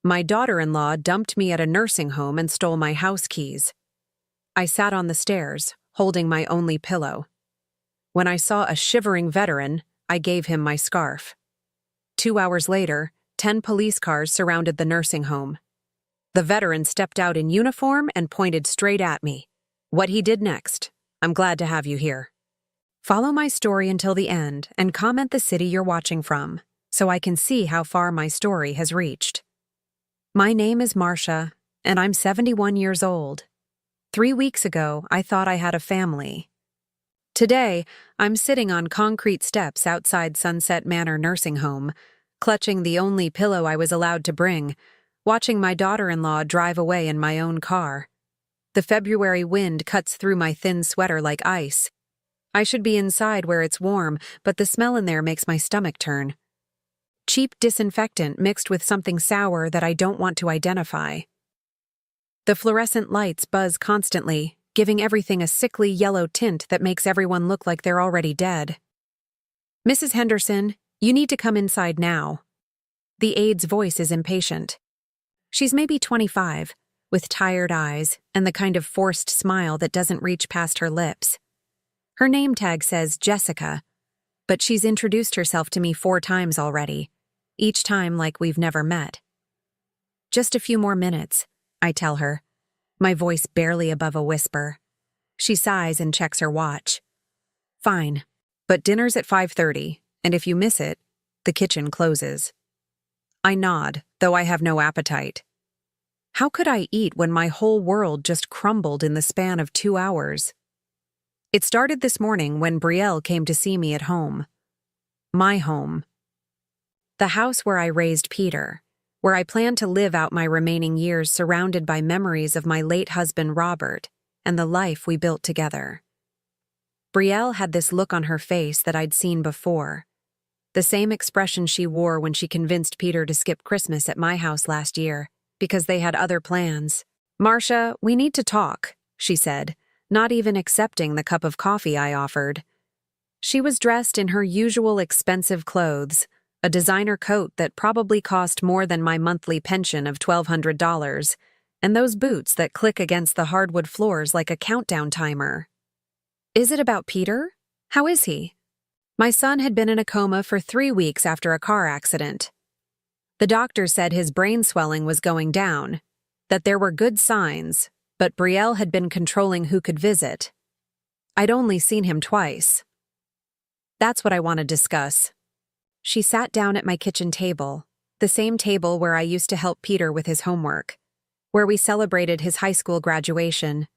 My daughter-in-law dumped me at a nursing home and stole my house keys. I sat on the stairs, holding my only pillow. When I saw a shivering veteran, I gave him my scarf. 2 hours later, 10 police cars surrounded the nursing home. The veteran stepped out in uniform and pointed straight at me. What he did next, I'm glad to have you here. Follow my story until the end and comment the city you're watching from, so I can see how far my story has reached. My name is Marcia, and I'm 71 years old. 3 weeks ago, I thought I had a family. Today, I'm sitting on concrete steps outside Sunset Manor Nursing Home, clutching the only pillow I was allowed to bring, watching my daughter-in-law drive away in my own car. The February wind cuts through my thin sweater like ice. I should be inside where it's warm, but the smell in there makes my stomach turn. Cheap disinfectant mixed with something sour that I don't want to identify. The fluorescent lights buzz constantly, giving everything a sickly yellow tint that makes everyone look like they're already dead. Mrs. Henderson, you need to come inside now. The aide's voice is impatient. She's maybe 25, with tired eyes and the kind of forced smile that doesn't reach past her lips. Her name tag says Jessica, but she's introduced herself to me 4 times already, each time like we've never met. Just a few more minutes, I tell her, my voice barely above a whisper. She sighs and checks her watch. Fine, but dinner's at 5:30, and if you miss it, the kitchen closes. I nod, though I have no appetite. How could I eat when my whole world just crumbled in the span of 2 hours? It started this morning when Brielle came to see me at home. My home. The house where I raised Peter, where I plan to live out my remaining years surrounded by memories of my late husband Robert and the life we built together. Brielle had this look on her face that I'd seen before, the same expression she wore when she convinced Peter to skip Christmas at my house last year, because they had other plans. Marcia, we need to talk, she said, not even accepting the cup of coffee I offered. She was dressed in her usual expensive clothes, a designer coat that probably cost more than my monthly pension of $1,200, and those boots that click against the hardwood floors like a countdown timer. Is it about Peter? How is he? My son had been in a coma for 3 weeks after a car accident. The doctor said his brain swelling was going down, that there were good signs, but Brielle had been controlling who could visit. I'd only seen him twice. That's what I want to discuss. She sat down at my kitchen table, the same table where I used to help Peter with his homework, where we celebrated his high school graduation,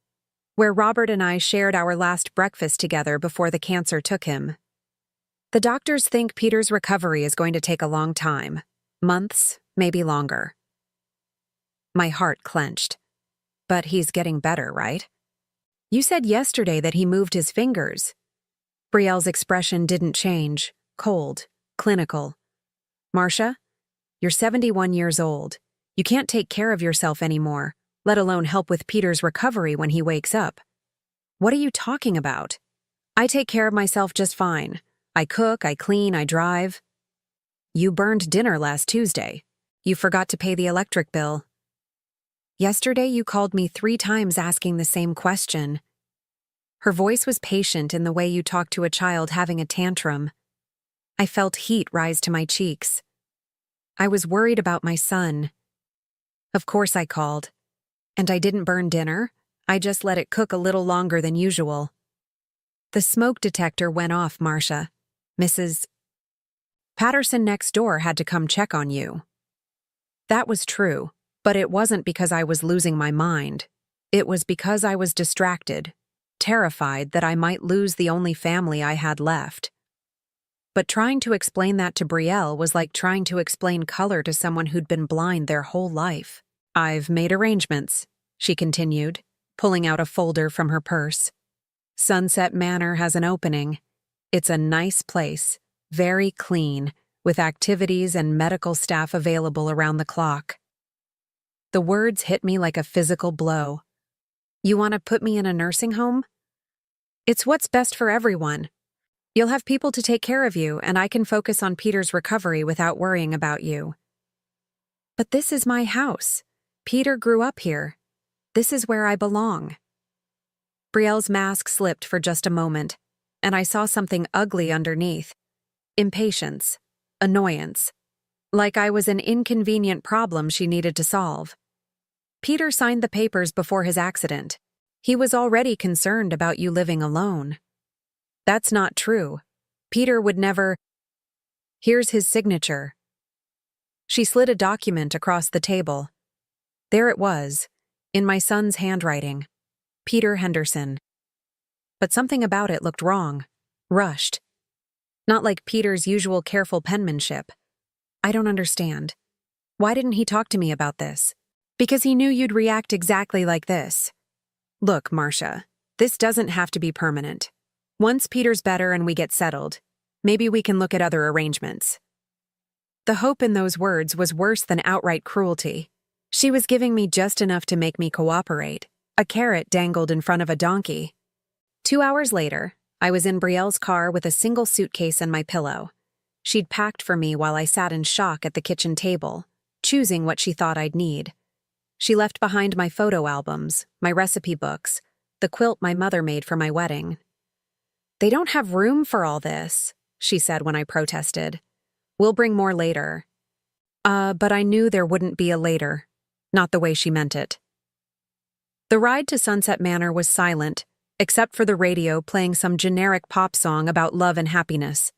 where Robert and I shared our last breakfast together before the cancer took him. The doctors think Peter's recovery is going to take a long time, months, maybe longer. My heart clenched. But he's getting better, right? You said yesterday that he moved his fingers. Brielle's expression didn't change, cold, clinical. Marcia, you're 71 years old. You can't take care of yourself anymore, let alone help with Peter's recovery when he wakes up. What are you talking about? I take care of myself just fine. I cook, I clean, I drive. You burned dinner last Tuesday. You forgot to pay the electric bill. Yesterday you called me 3 times asking the same question. Her voice was patient in the way you talk to a child having a tantrum. I felt heat rise to my cheeks. I was worried about my son. Of course I called. And I didn't burn dinner. I just let it cook a little longer than usual. The smoke detector went off, Marcia. Mrs. Patterson next door had to come check on you. That was true, but it wasn't because I was losing my mind. It was because I was distracted, terrified that I might lose the only family I had left. But trying to explain that to Brielle was like trying to explain color to someone who'd been blind their whole life. I've made arrangements, she continued, pulling out a folder from her purse. Sunset Manor has an opening. It's a nice place, very clean, with activities and medical staff available around the clock. The words hit me like a physical blow. You want to put me in a nursing home? It's what's best for everyone. You'll have people to take care of you, and I can focus on Peter's recovery without worrying about you. But this is my house. Peter grew up here. This is where I belong. Brielle's mask slipped for just a moment, and I saw something ugly underneath. Impatience. Annoyance. Like I was an inconvenient problem she needed to solve. Peter signed the papers before his accident. He was already concerned about you living alone. That's not true. Peter would never. Here's his signature. She slid a document across the table. There it was, in my son's handwriting. Peter Henderson. But something about it looked wrong. Rushed. Not like Peter's usual careful penmanship. I don't understand. Why didn't he talk to me about this? Because he knew you'd react exactly like this. Look, Marcia, this doesn't have to be permanent. Once Peter's better and we get settled, maybe we can look at other arrangements. The hope in those words was worse than outright cruelty. She was giving me just enough to make me cooperate, a carrot dangled in front of a donkey. 2 hours later, I was in Brielle's car with a single suitcase and my pillow. She'd packed for me while I sat in shock at the kitchen table, choosing what she thought I'd need. She left behind my photo albums, my recipe books, the quilt my mother made for my wedding. They don't have room for all this, she said when I protested. We'll bring more later. But I knew there wouldn't be a later. Not the way she meant it. The ride to Sunset Manor was silent, except for the radio playing some generic pop song about love and happiness.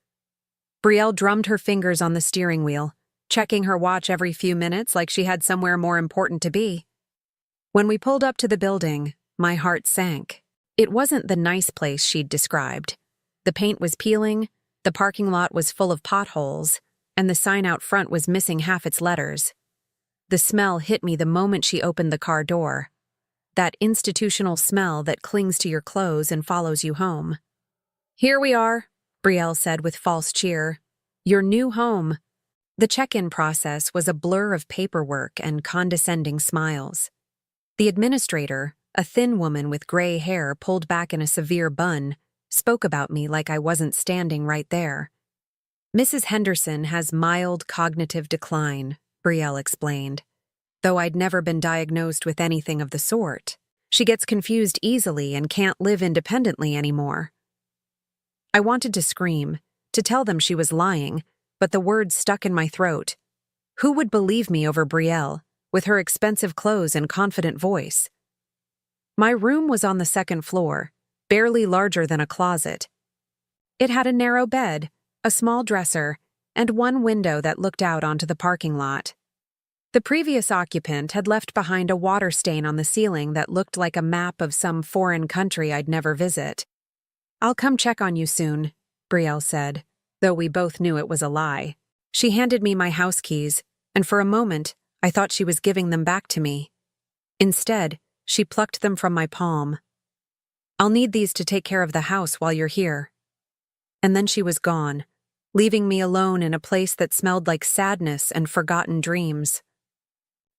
Brielle drummed her fingers on the steering wheel, checking her watch every few minutes like she had somewhere more important to be. When we pulled up to the building, my heart sank. It wasn't the nice place she'd described. The paint was peeling, the parking lot was full of potholes, and the sign out front was missing half its letters. The smell hit me the moment she opened the car door. That institutional smell that clings to your clothes and follows you home. Here we are, Brielle said with false cheer. Your new home. The check-in process was a blur of paperwork and condescending smiles. The administrator, a thin woman with gray hair pulled back in a severe bun, spoke about me like I wasn't standing right there. Mrs. Henderson has mild cognitive decline, Brielle explained. Though I'd never been diagnosed with anything of the sort. She gets confused easily and can't live independently anymore. I wanted to scream, to tell them she was lying, but the words stuck in my throat. Who would believe me over Brielle, with her expensive clothes and confident voice? My room was on the second floor, barely larger than a closet. It had a narrow bed, a small dresser, and one window that looked out onto the parking lot. The previous occupant had left behind a water stain on the ceiling that looked like a map of some foreign country I'd never visit. I'll come check on you soon, Brielle said, though we both knew it was a lie. She handed me my house keys, and for a moment, I thought she was giving them back to me. Instead, she plucked them from my palm. I'll need these to take care of the house while you're here. And then she was gone, leaving me alone in a place that smelled like sadness and forgotten dreams.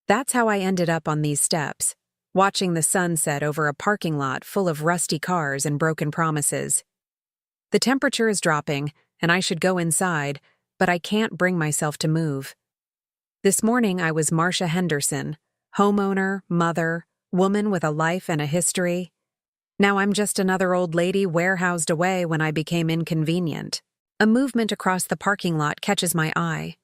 That's how I ended up on these steps, watching the sun set over a parking lot full of rusty cars and broken promises. The temperature is dropping, and I should go inside, but I can't bring myself to move. This morning I was Marcia Henderson, homeowner, mother, woman with a life and a history. Now I'm just another old lady warehoused away when I became inconvenient. A movement across the parking lot catches my eye.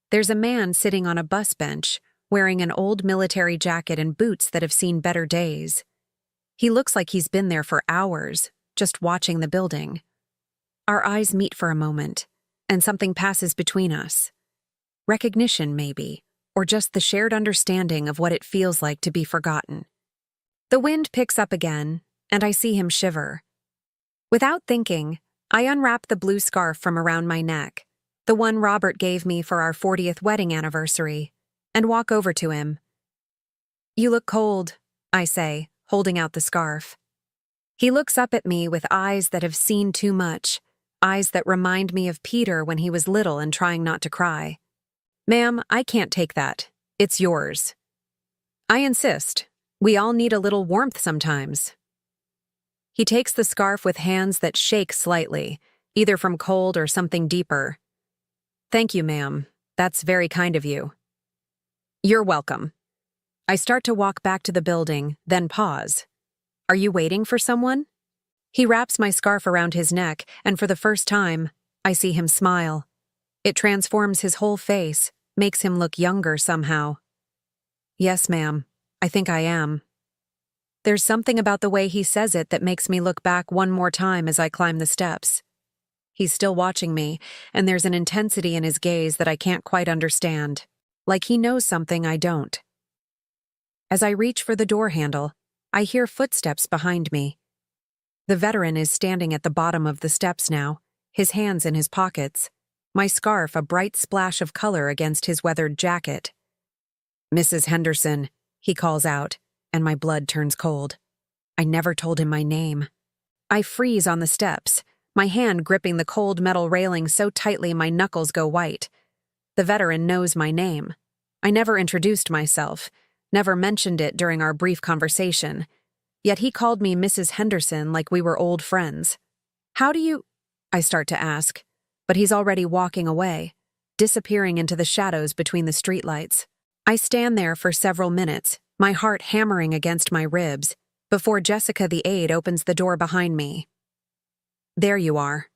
There's a man sitting on a bus bench, wearing an old military jacket and boots that have seen better days. He looks like he's been there for hours, just watching the building. Our eyes meet for a moment, and something passes between us. Recognition, maybe, or just the shared understanding of what it feels like to be forgotten. The wind picks up again, and I see him shiver. Without thinking, I unwrap the blue scarf from around my neck, the one Robert gave me for our 40th wedding anniversary, and walk over to him. You look cold, I say, holding out the scarf. He looks up at me with eyes that have seen too much, eyes that remind me of Peter when he was little and trying not to cry. Ma'am, I can't take that. It's yours. I insist. We all need a little warmth sometimes. He takes the scarf with hands that shake slightly, either from cold or something deeper. Thank you, ma'am. That's very kind of you. You're welcome. I start to walk back to the building, then pause. Are you waiting for someone? He wraps my scarf around his neck, and for the first time, I see him smile. It transforms his whole face, makes him look younger somehow. Yes, ma'am. I think I am. There's something about the way he says it that makes me look back one more time as I climb the steps. He's still watching me, and there's an intensity in his gaze that I can't quite understand, like he knows something I don't. As I reach for the door handle, I hear footsteps behind me. The veteran is standing at the bottom of the steps now, his hands in his pockets, my scarf a bright splash of color against his weathered jacket. Mrs. Henderson, he calls out, and my blood turns cold. I never told him my name. I freeze on the steps, my hand gripping the cold metal railing so tightly my knuckles go white. The veteran knows my name. I never introduced myself, never mentioned it during our brief conversation. Yet he called me Mrs. Henderson like we were old friends. How do you... I start to ask, but he's already walking away, disappearing into the shadows between the streetlights. I stand there for several minutes, my heart hammering against my ribs, before Jessica the aide opens the door behind me. There you are.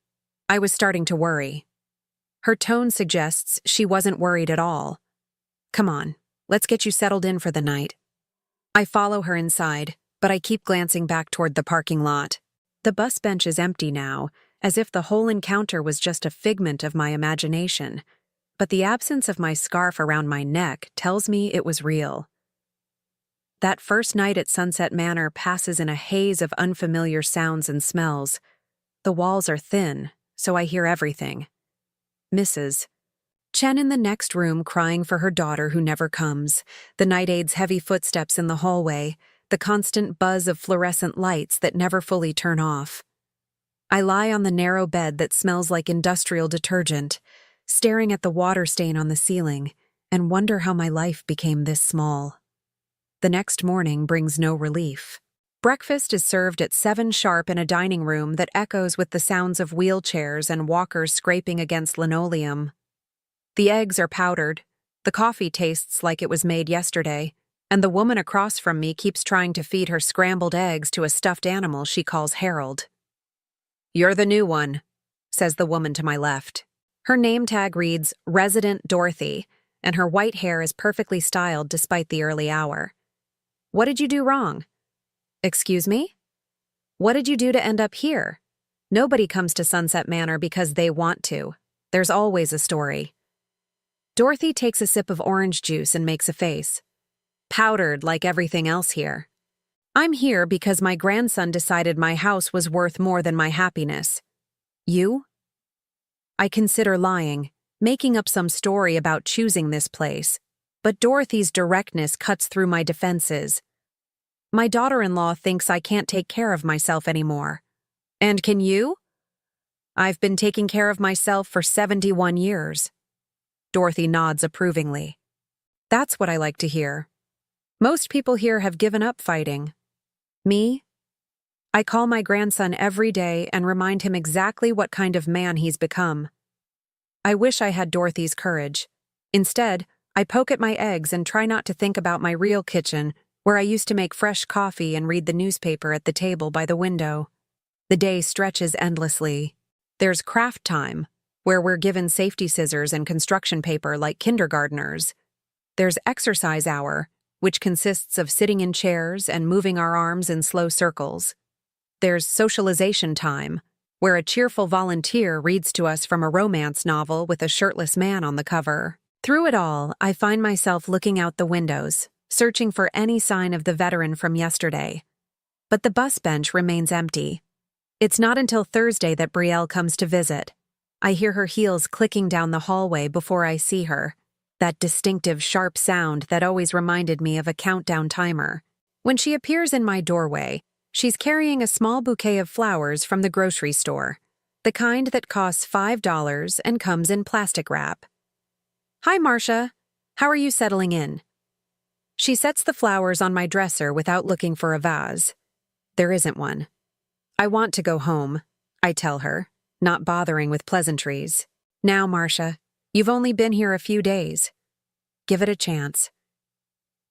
I was starting to worry. Her tone suggests she wasn't worried at all. Come on, let's get you settled in for the night. I follow her inside, but I keep glancing back toward the parking lot. The bus bench is empty now, as if the whole encounter was just a figment of my imagination. But the absence of my scarf around my neck tells me it was real. That first night at Sunset Manor passes in a haze of unfamiliar sounds and smells. The walls are thin, so I hear everything. Mrs. Chen in the next room crying for her daughter who never comes, the night aide's heavy footsteps in the hallway, the constant buzz of fluorescent lights that never fully turn off. I lie on the narrow bed that smells like industrial detergent, staring at the water stain on the ceiling, and wonder how my life became this small. The next morning brings no relief. Breakfast is served at 7 sharp in a dining room that echoes with the sounds of wheelchairs and walkers scraping against linoleum. The eggs are powdered, the coffee tastes like it was made yesterday, and the woman across from me keeps trying to feed her scrambled eggs to a stuffed animal she calls Harold. "You're the new one," says the woman to my left. Her name tag reads Resident Dorothy, and her white hair is perfectly styled despite the early hour. What did you do wrong? Excuse me? What did you do to end up here? Nobody comes to Sunset Manor because they want to. There's always a story. Dorothy takes a sip of orange juice and makes a face. Powdered like everything else here. I'm here because my grandson decided my house was worth more than my happiness. You? I consider lying, making up some story about choosing this place, but Dorothy's directness cuts through my defenses. My daughter-in-law thinks I can't take care of myself anymore. And can you? I've been taking care of myself for 71 years. Dorothy nods approvingly. That's what I like to hear. Most people here have given up fighting. Me? I call my grandson every day and remind him exactly what kind of man he's become. I wish I had Dorothy's courage. Instead, I poke at my eggs and try not to think about my real kitchen, where I used to make fresh coffee and read the newspaper at the table by the window. The day stretches endlessly. There's craft time, where we're given safety scissors and construction paper like kindergartners. There's exercise hour, which consists of sitting in chairs and moving our arms in slow circles. There's socialization time, where a cheerful volunteer reads to us from a romance novel with a shirtless man on the cover. Through it all, I find myself looking out the windows, searching for any sign of the veteran from yesterday. But the bus bench remains empty. It's not until Thursday that Brielle comes to visit. I hear her heels clicking down the hallway before I see her, that distinctive sharp sound that always reminded me of a countdown timer. When she appears in my doorway, she's carrying a small bouquet of flowers from the grocery store, the kind that costs $5 and comes in plastic wrap. Hi, Marcia. How are you settling in? She sets the flowers on my dresser without looking for a vase. There isn't one. I want to go home, I tell her, not bothering with pleasantries. Now, Marcia, you've only been here a few days. Give it a chance.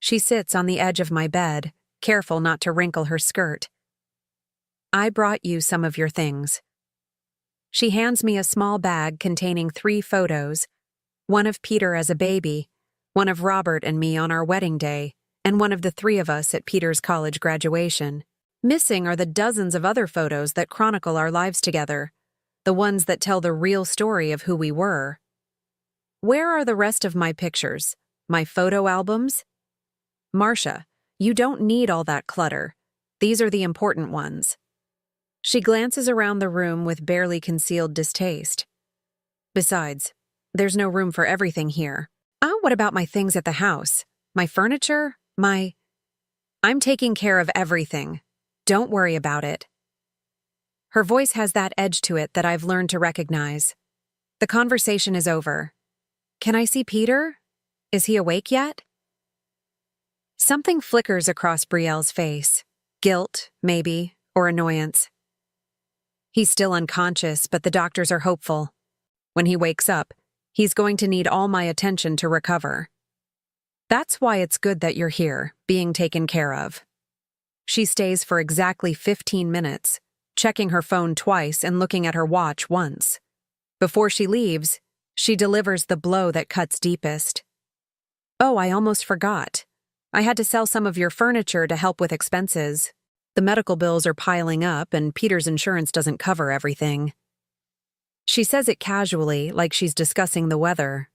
She sits on the edge of my bed, careful not to wrinkle her skirt. I brought you some of your things. She hands me a small bag containing 3 photos, one of Peter as a baby, one of Robert and me on our wedding day, and one of the 3 of us at Peter's college graduation. Missing are the dozens of other photos that chronicle our lives together, the ones that tell the real story of who we were. Where are the rest of my pictures, my photo albums? Marcia, you don't need all that clutter. These are the important ones. She glances around the room with barely concealed distaste. Besides, there's no room for everything here. What about my things at the house? My furniture? I'm taking care of everything. Don't worry about it. Her voice has that edge to it that I've learned to recognize. The conversation is over. Can I see Peter? Is he awake yet? Something flickers across Brielle's face. Guilt, maybe, or annoyance. He's still unconscious, but the doctors are hopeful. When he wakes up, he's going to need all my attention to recover. That's why it's good that you're here, being taken care of. She stays for exactly 15 minutes, checking her phone twice and looking at her watch once. Before she leaves, she delivers the blow that cuts deepest. Oh, I almost forgot. I had to sell some of your furniture to help with expenses. The medical bills are piling up and Peter's insurance doesn't cover everything. She says it casually, like she's discussing the weather.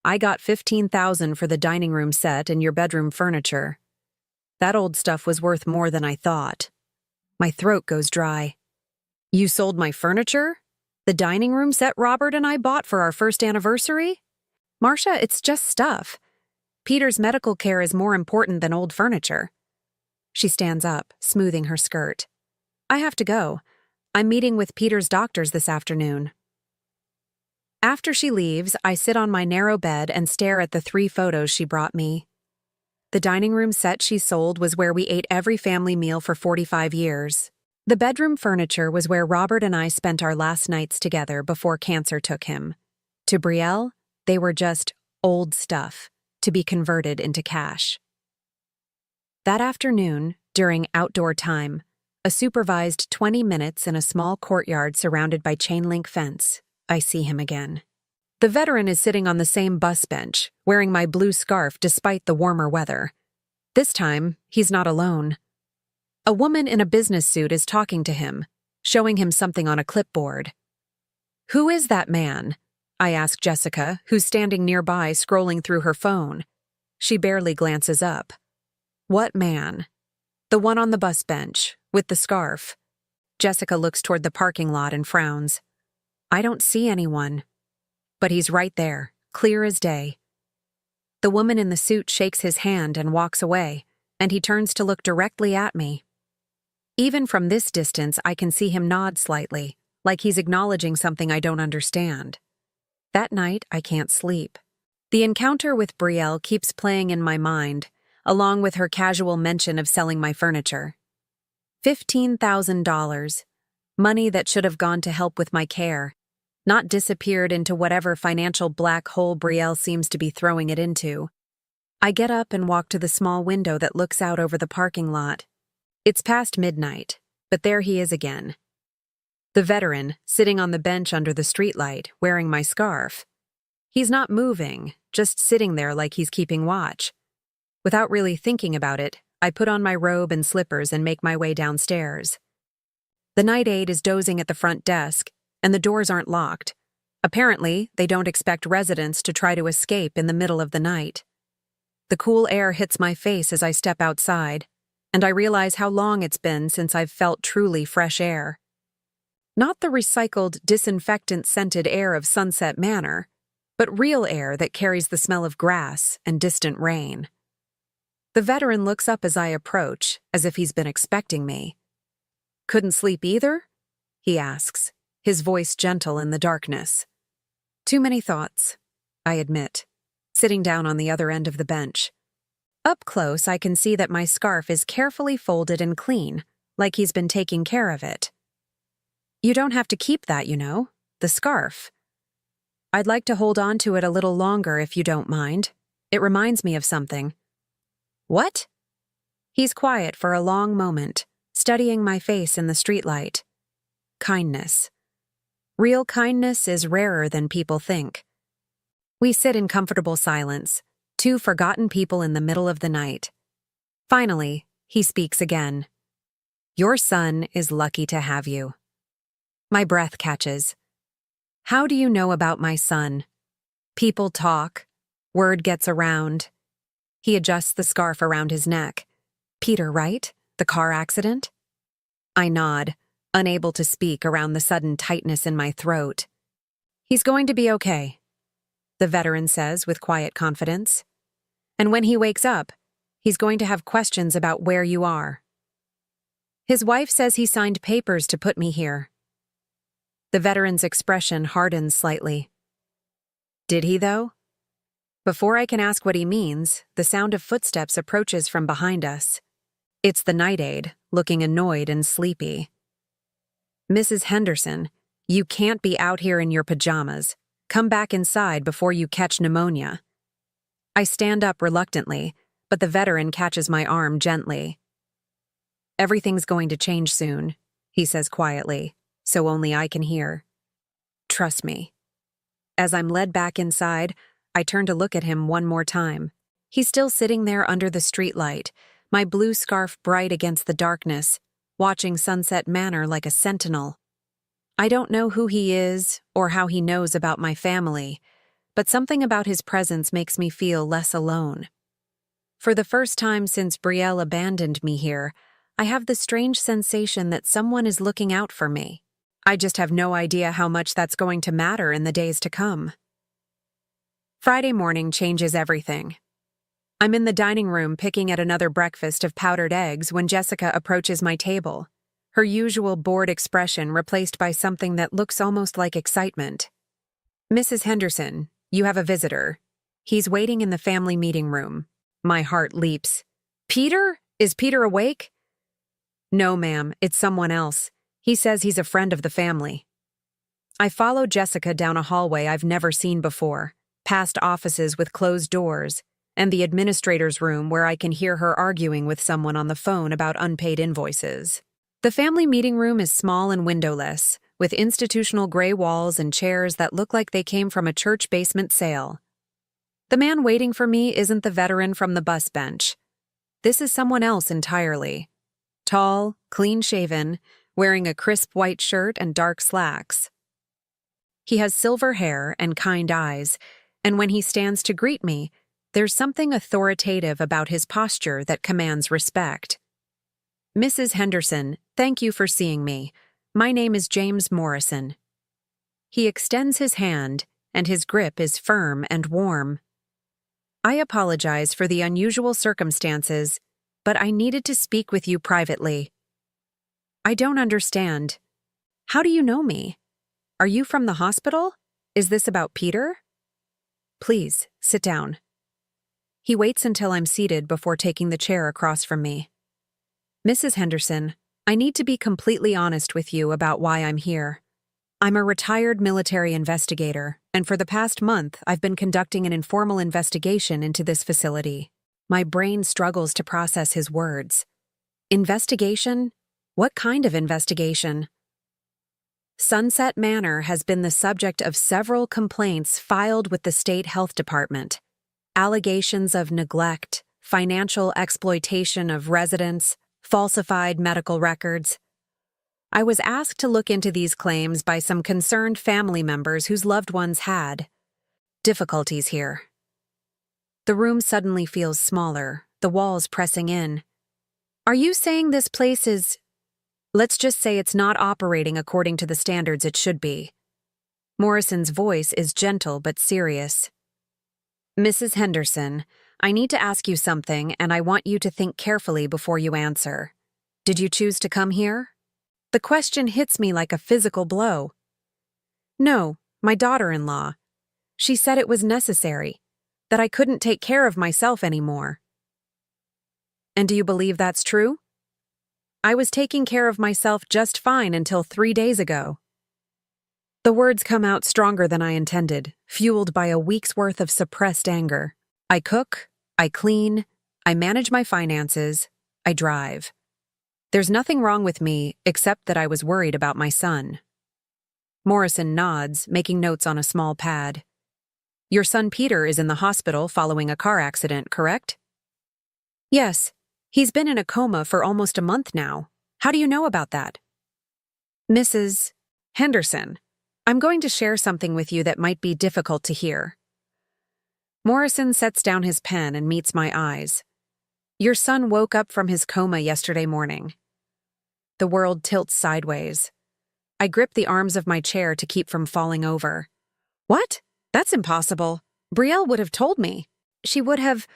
I got $15,000 for the dining room set and your bedroom furniture. That old stuff was worth more than I thought. My throat goes dry. You sold my furniture? The dining room set Robert and I bought for our first anniversary? Marcia, it's just stuff. Peter's medical care is more important than old furniture. She stands up, smoothing her skirt. I have to go. I'm meeting with Peter's doctors this afternoon. After she leaves, I sit on my narrow bed and stare at the 3 photos she brought me. The dining room set she sold was where we ate every family meal for 45 years. The bedroom furniture was where Robert and I spent our last nights together before cancer took him. To Brielle, they were just old stuff to be converted into cash. That afternoon, during outdoor time, a supervised 20 minutes in a small courtyard surrounded by chain-link fence, I see him again. The veteran is sitting on the same bus bench, wearing my blue scarf despite the warmer weather. This time, he's not alone. A woman in a business suit is talking to him, showing him something on a clipboard. Who is that man? I ask Jessica, who's standing nearby scrolling through her phone. She barely glances up. What man? The one on the bus bench, with the scarf. Jessica looks toward the parking lot and frowns. I don't see anyone. But he's right there, clear as day. The woman in the suit shakes his hand and walks away, and he turns to look directly at me. Even from this distance, I can see him nod slightly, like he's acknowledging something I don't understand. That night, I can't sleep. The encounter with Brielle keeps playing in my mind, along with her casual mention of selling my furniture. $15,000, money that should have gone to help with my care, not disappeared into whatever financial black hole Brielle seems to be throwing it into. I get up and walk to the small window that looks out over the parking lot. It's past midnight, but there he is again. The veteran, sitting on the bench under the streetlight, wearing my scarf. He's not moving, just sitting there like he's keeping watch. Without really thinking about it, I put on my robe and slippers and make my way downstairs. The night aide is dozing at the front desk, and the doors aren't locked. Apparently, they don't expect residents to try to escape in the middle of the night. The cool air hits my face as I step outside, and I realize how long it's been since I've felt truly fresh air. Not the recycled, disinfectant-scented air of Sunset Manor, but real air that carries the smell of grass and distant rain. The veteran looks up as I approach, as if he's been expecting me. Couldn't sleep either? He asks, his voice gentle in the darkness. Too many thoughts, I admit, sitting down on the other end of the bench. Up close, I can see that my scarf is carefully folded and clean, like he's been taking care of it. You don't have to keep that, you know, the scarf. I'd like to hold on to it a little longer if you don't mind. It reminds me of something. What? He's quiet for a long moment, studying my face in the streetlight. Kindness. Real kindness is rarer than people think. We sit in comfortable silence, two forgotten people in the middle of the night. Finally, he speaks again. Your son is lucky to have you. My breath catches. How do you know about my son? People talk. Word gets around. He adjusts the scarf around his neck. Peter, right? The car accident? I nod, unable to speak around the sudden tightness in my throat. He's going to be okay, the veteran says with quiet confidence. And when he wakes up, he's going to have questions about where you are. His wife says he signed papers to put me here. The veteran's expression hardens slightly. Did he, though? Before I can ask what he means, the sound of footsteps approaches from behind us. It's the night aide, looking annoyed and sleepy. Mrs. Henderson, you can't be out here in your pajamas. Come back inside before you catch pneumonia. I stand up reluctantly, but the veteran catches my arm gently. Everything's going to change soon, he says quietly, so only I can hear. Trust me. As I'm led back inside, I turn to look at him one more time. He's still sitting there under the streetlight, my blue scarf bright against the darkness, watching Sunset Manor like a sentinel. I don't know who he is or how he knows about my family, but something about his presence makes me feel less alone. For the first time since Brielle abandoned me here, I have the strange sensation that someone is looking out for me. I just have no idea how much that's going to matter in the days to come. Friday morning changes everything. I'm in the dining room picking at another breakfast of powdered eggs when Jessica approaches my table, her usual bored expression replaced by something that looks almost like excitement. Mrs. Henderson, you have a visitor. He's waiting in the family meeting room. My heart leaps. Peter? Is Peter awake? No, ma'am, it's someone else. He says he's a friend of the family. I follow Jessica down a hallway I've never seen before, past offices with closed doors, and the administrator's room where I can hear her arguing with someone on the phone about unpaid invoices. The family meeting room is small and windowless, with institutional gray walls and chairs that look like they came from a church basement sale. The man waiting for me isn't the veteran from the bus bench. This is someone else entirely. Tall, clean-shaven, wearing a crisp white shirt and dark slacks. He has silver hair and kind eyes, and when he stands to greet me, there's something authoritative about his posture that commands respect. Mrs. Henderson, thank you for seeing me. My name is James Morrison. He extends his hand, and his grip is firm and warm. I apologize for the unusual circumstances, but I needed to speak with you privately. I don't understand. How do you know me? Are you from the hospital? Is this about Peter? Please, sit down. He waits until I'm seated before taking the chair across from me. Mrs. Henderson, I need to be completely honest with you about why I'm here. I'm a retired military investigator, and for the past month, I've been conducting an informal investigation into this facility. My brain struggles to process his words. Investigation? What kind of investigation? Sunset Manor has been the subject of several complaints filed with the state health department. Allegations of neglect, financial exploitation of residents, falsified medical records. I was asked to look into these claims by some concerned family members whose loved ones had difficulties here. The room suddenly feels smaller, the walls pressing in. Are you saying this place is... Let's just say it's not operating according to the standards it should be. Morrison's voice is gentle but serious. Mrs. Henderson, I need to ask you something, and I want you to think carefully before you answer. Did you choose to come here? The question hits me like a physical blow. No, my daughter-in-law. She said it was necessary, that I couldn't take care of myself anymore. And do you believe that's true? I was taking care of myself just fine until 3 days ago. The words come out stronger than I intended, fueled by a week's worth of suppressed anger. I cook, I clean, I manage my finances. I drive. There's nothing wrong with me except that I was worried about my son. Morrison nods, making notes on a small pad. Your son Peter is in the hospital following a car accident, correct? Yes. He's been in a coma for almost a month now. How do you know about that? Mrs. Henderson, I'm going to share something with you that might be difficult to hear. Morrison sets down his pen and meets my eyes. Your son woke up from his coma yesterday morning. The world tilts sideways. I grip the arms of my chair to keep from falling over. What? That's impossible. Brielle would have told me. She would have...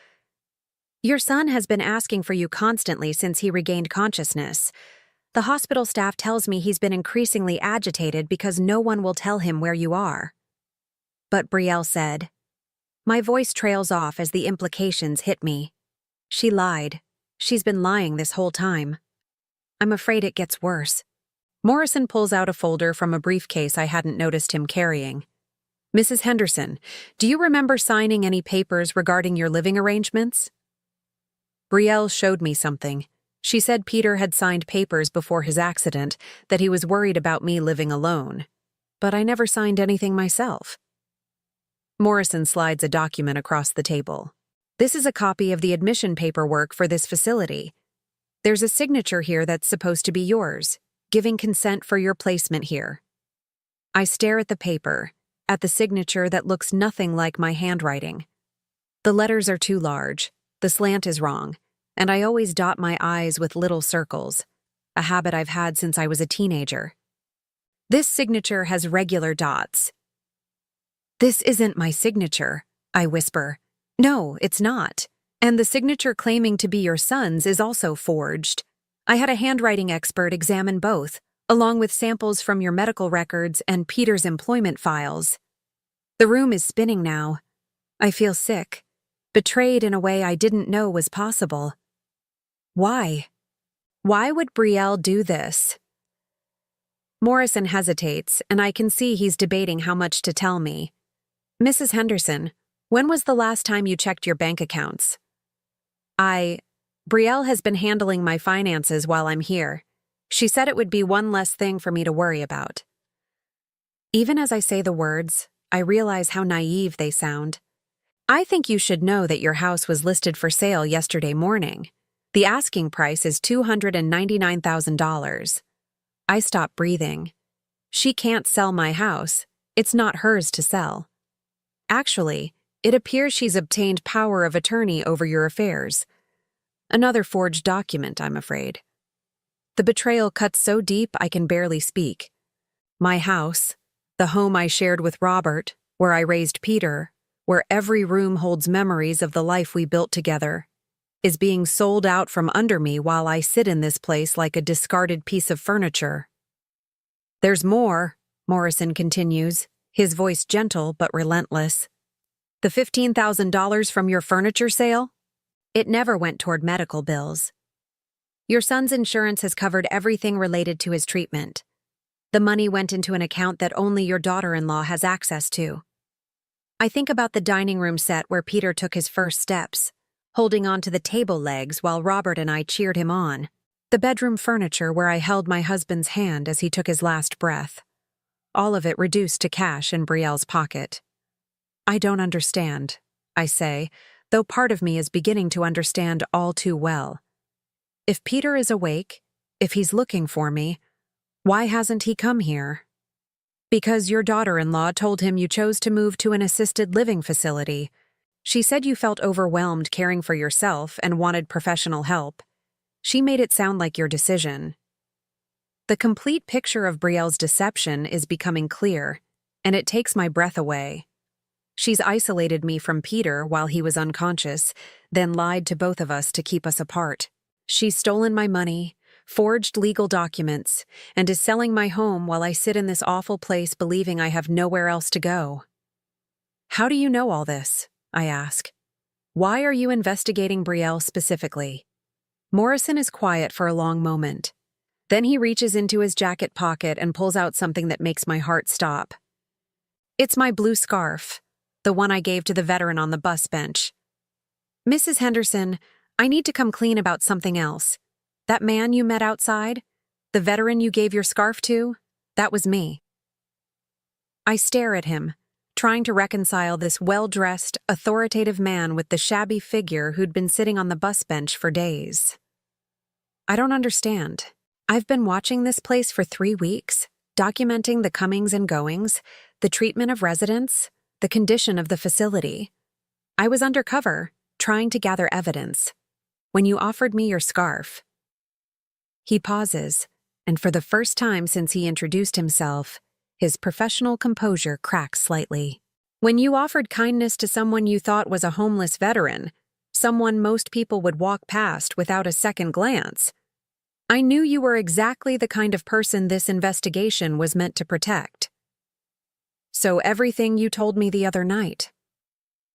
Your son has been asking for you constantly since he regained consciousness. The hospital staff tells me he's been increasingly agitated because no one will tell him where you are. But Brielle said. My voice trails off as the implications hit me. She lied. She's been lying this whole time. I'm afraid it gets worse. Morrison pulls out a folder from a briefcase I hadn't noticed him carrying. Mrs. Henderson, do you remember signing any papers regarding your living arrangements? Brielle showed me something. She said Peter had signed papers before his accident, that he was worried about me living alone. But I never signed anything myself. Morrison slides a document across the table. This is a copy of the admission paperwork for this facility. There's a signature here that's supposed to be yours, giving consent for your placement here. I stare at the paper, at the signature that looks nothing like my handwriting. The letters are too large, the slant is wrong, and I always dot my I's with little circles, a habit I've had since I was a teenager. This signature has regular dots. This isn't my signature, I whisper. No, it's not. And the signature claiming to be your son's is also forged. I had a handwriting expert examine both, along with samples from your medical records and Peter's employment files. The room is spinning now. I feel sick, betrayed in a way I didn't know was possible. Why? Why would Brielle do this? Morrison hesitates, and I can see he's debating how much to tell me. Mrs. Henderson, when was the last time you checked your bank accounts? Brielle has been handling my finances while I'm here. She said it would be one less thing for me to worry about. Even as I say the words, I realize how naive they sound. I think you should know that your house was listed for sale yesterday morning. The asking price is $299,000. I stop breathing. She can't sell my house. It's not hers to sell. Actually, it appears she's obtained power of attorney over your affairs. Another forged document, I'm afraid. The betrayal cuts so deep I can barely speak. My house, the home I shared with Robert, where I raised Peter, where every room holds memories of the life we built together, is being sold out from under me while I sit in this place like a discarded piece of furniture. There's more, Morrison continues, his voice gentle but relentless. The $15,000 from your furniture sale? It never went toward medical bills. Your son's insurance has covered everything related to his treatment. The money went into an account that only your daughter-in-law has access to. I think about the dining room set where Peter took his first steps, holding on to the table legs while Robert and I cheered him on. The bedroom furniture where I held my husband's hand as he took his last breath. All of it reduced to cash in Brielle's pocket. I don't understand, I say, though part of me is beginning to understand all too well. If Peter is awake, if he's looking for me, why hasn't he come here? Because your daughter-in-law told him you chose to move to an assisted living facility. She said you felt overwhelmed caring for yourself and wanted professional help. She made it sound like your decision. The complete picture of Brielle's deception is becoming clear, and it takes my breath away. She's isolated me from Peter while he was unconscious, then lied to both of us to keep us apart. She's stolen my money, forged legal documents, and is selling my home while I sit in this awful place believing I have nowhere else to go. How do you know all this? I ask. Why are you investigating Brielle specifically? Morrison is quiet for a long moment. Then he reaches into his jacket pocket and pulls out something that makes my heart stop. It's my blue scarf, the one I gave to the veteran on the bus bench. Mrs. Henderson, I need to come clean about something else. That man you met outside, the veteran you gave your scarf to, that was me. I stare at him, trying to reconcile this well-dressed, authoritative man with the shabby figure who'd been sitting on the bus bench for days. I don't understand. I've been watching this place for 3 weeks, documenting the comings and goings, the treatment of residents, the condition of the facility. I was undercover, trying to gather evidence, when you offered me your scarf. He pauses, and for the first time since he introduced himself, his professional composure cracks slightly. When you offered kindness to someone you thought was a homeless veteran, someone most people would walk past without a second glance, I knew you were exactly the kind of person this investigation was meant to protect. So everything you told me the other night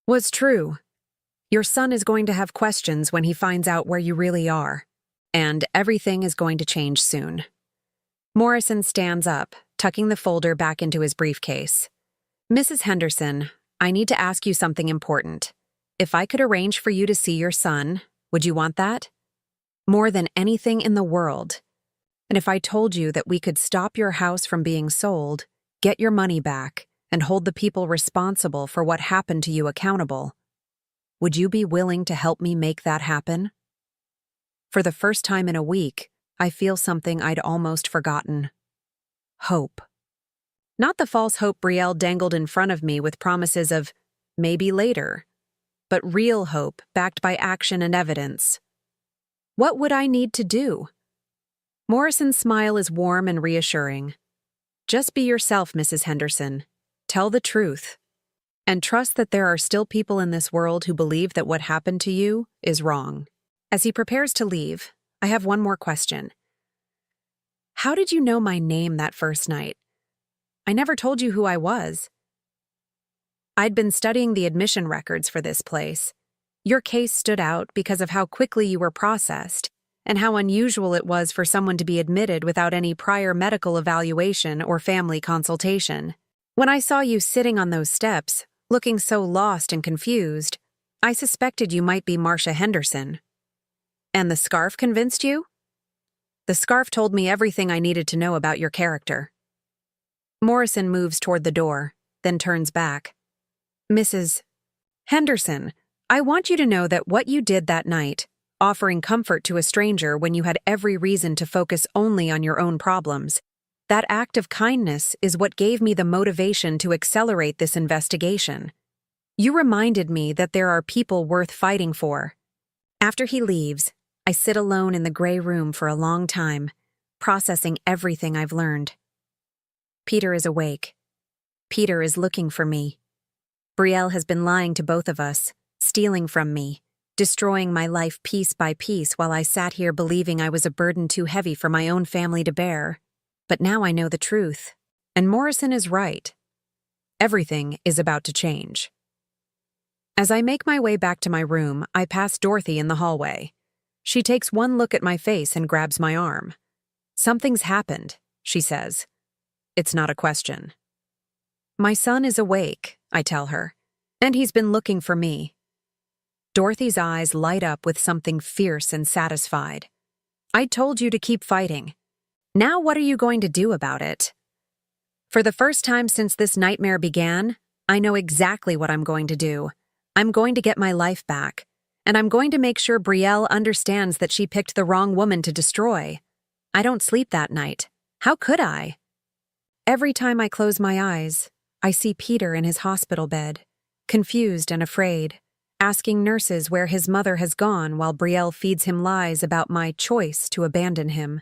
was true. Your son is going to have questions when he finds out where you really are, and everything is going to change soon. Morrison stands up, tucking the folder back into his briefcase. Mrs. Henderson, I need to ask you something important. If I could arrange for you to see your son, would you want that? More than anything in the world. And if I told you that we could stop your house from being sold, get your money back, and hold the people responsible for what happened to you accountable, would you be willing to help me make that happen? For the first time in a week, I feel something I'd almost forgotten. Hope. Not the false hope Brielle dangled in front of me with promises of maybe later, but real hope backed by action and evidence. What would I need to do? Morrison's smile is warm and reassuring. Just be yourself, Mrs. Henderson. Tell the truth. And trust that there are still people in this world who believe that what happened to you is wrong. As he prepares to leave, I have one more question. How did you know my name that first night? I never told you who I was. I'd been studying the admission records for this place. Your case stood out because of how quickly you were processed and how unusual it was for someone to be admitted without any prior medical evaluation or family consultation. When I saw you sitting on those steps, looking so lost and confused, I suspected you might be Marcia Henderson. And the scarf convinced you? The scarf told me everything I needed to know about your character. Morrison moves toward the door, then turns back. Mrs. Henderson, I want you to know that what you did that night, offering comfort to a stranger when you had every reason to focus only on your own problems, that act of kindness is what gave me the motivation to accelerate this investigation. You reminded me that there are people worth fighting for. After he leaves, I sit alone in the gray room for a long time, processing everything I've learned. Peter is awake. Peter is looking for me. Brielle has been lying to both of us, stealing from me, destroying my life piece by piece while I sat here believing I was a burden too heavy for my own family to bear. But now I know the truth, and Morrison is right. Everything is about to change. As I make my way back to my room, I pass Dorothy in the hallway. She takes one look at my face and grabs my arm. Something's happened, she says. It's not a question. My son is awake, I tell her, and he's been looking for me. Dorothy's eyes light up with something fierce and satisfied. I told you to keep fighting. Now what are you going to do about it? For the first time since this nightmare began, I know exactly what I'm going to do. I'm going to get my life back. And I'm going to make sure Brielle understands that she picked the wrong woman to destroy. I don't sleep that night. How could I? Every time I close my eyes, I see Peter in his hospital bed, confused and afraid, asking nurses where his mother has gone while Brielle feeds him lies about my choice to abandon him.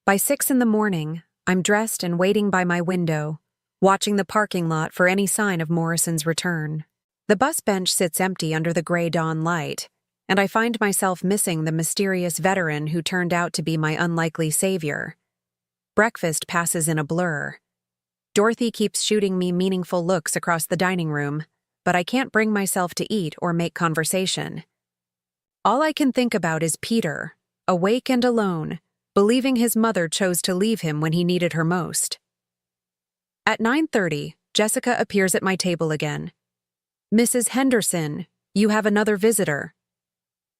By 6 a.m, I'm dressed and waiting by my window, watching the parking lot for any sign of Morrison's return. The bus bench sits empty under the gray dawn light, and I find myself missing the mysterious veteran who turned out to be my unlikely savior. Breakfast passes in a blur. Dorothy keeps shooting me meaningful looks across the dining room, but I can't bring myself to eat or make conversation. All I can think about is Peter, awake and alone, believing his mother chose to leave him when he needed her most. At 9:30, Jessica appears at my table again. Mrs. Henderson, you have another visitor.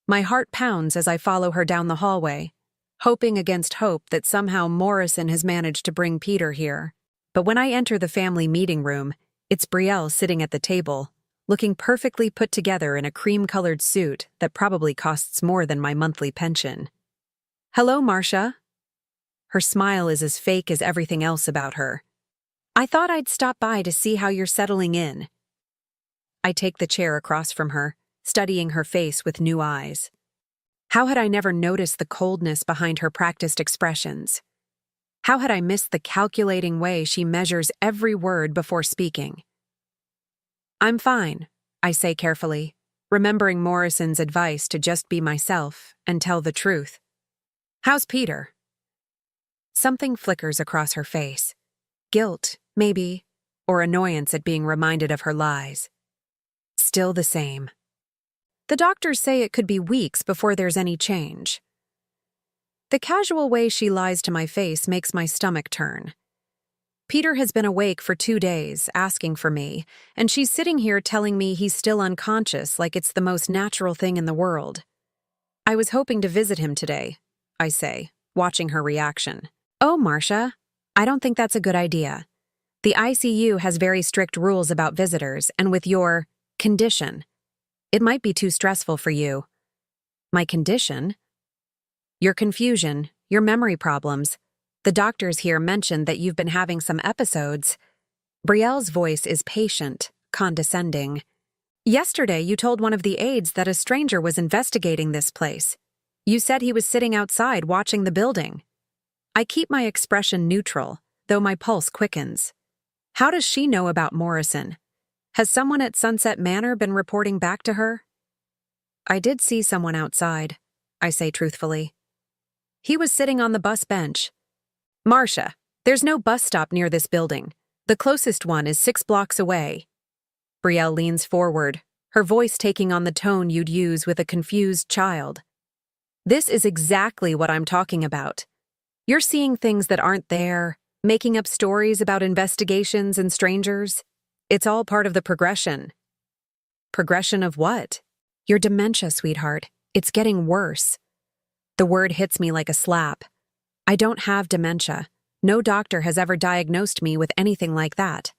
My heart pounds as I follow her down the hallway, hoping against hope that somehow Morrison has managed to bring Peter here. But when I enter the family meeting room, it's Brielle sitting at the table, looking perfectly put together in a cream-colored suit that probably costs more than my monthly pension. "Hello, Marcia." Her smile is as fake as everything else about her. "I thought I'd stop by to see how you're settling in." I take the chair across from her, studying her face with new eyes. How had I never noticed the coldness behind her practiced expressions? How had I missed the calculating way she measures every word before speaking? "I'm fine," I say carefully, remembering Morrison's advice to just be myself and tell the truth. "How's Peter?" Something flickers across her face. Guilt, maybe, or annoyance at being reminded of her lies. Still the same. "The doctors say it could be weeks before there's any change." The casual way she lies to my face makes my stomach turn. Peter has been awake for 2 days, asking for me, and she's sitting here telling me he's still unconscious like it's the most natural thing in the world. "I was hoping to visit him today," I say, watching her reaction. "Oh, Marcia, I don't think that's a good idea. The ICU has very strict rules about visitors, and with your condition, it might be too stressful for you." "My condition?" "Your confusion, your memory problems. The doctors here mentioned that you've been having some episodes." Brielle's voice is patient, condescending. "Yesterday you told one of the aides that a stranger was investigating this place. You said he was sitting outside watching the building." I keep my expression neutral, though my pulse quickens. How does she know about Morrison? Has someone at Sunset Manor been reporting back to her? "I did see someone outside," I say truthfully. "He was sitting on the bus bench." "Marcia, there's no bus stop near this building. The closest one is 6 blocks away." Brielle leans forward, her voice taking on the tone you'd use with a confused child. "This is exactly what I'm talking about. You're seeing things that aren't there, making up stories about investigations and strangers. It's all part of the progression." "Progression of what?" "Your dementia, sweetheart. It's getting worse." The word hits me like a slap. I don't have dementia. No doctor has ever diagnosed me with anything like that.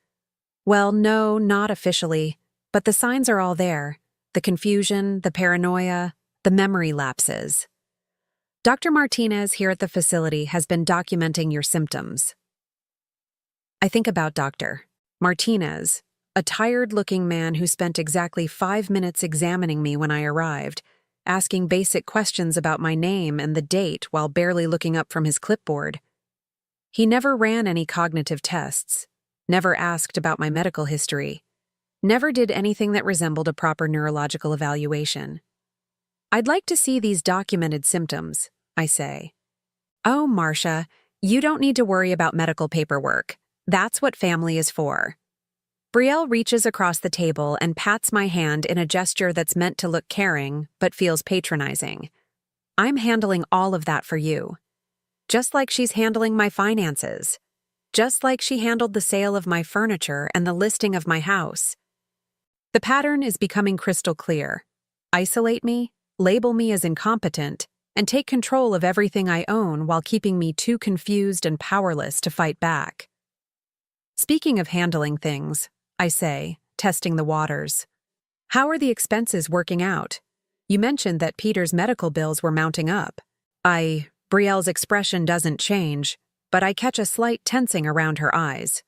Well, no, not officially, but the signs are all there. The confusion, the paranoia, the memory lapses. Dr. Martinez here at the facility has been documenting your symptoms. I think about Dr. Martinez, a tired-looking man who spent exactly 5 minutes examining me when I arrived, asking basic questions about my name and the date while barely looking up from his clipboard. He never ran any cognitive tests, never asked about my medical history, never did anything that resembled a proper neurological evaluation. "I'd like to see these documented symptoms," I say. "Oh, Marcia, you don't need to worry about medical paperwork. That's what family is for." Brielle reaches across the table and pats my hand in a gesture that's meant to look caring, but feels patronizing. "I'm handling all of that for you. Just like she's handling my finances. Just like she handled the sale of my furniture and the listing of my house." The pattern is becoming crystal clear. Isolate me, label me as incompetent, and take control of everything I own while keeping me too confused and powerless to fight back. "Speaking of handling things," I say, testing the waters, "how are the expenses working out? You mentioned that Peter's medical bills were mounting up." Brielle's expression doesn't change, but I catch a slight tensing around her eyes.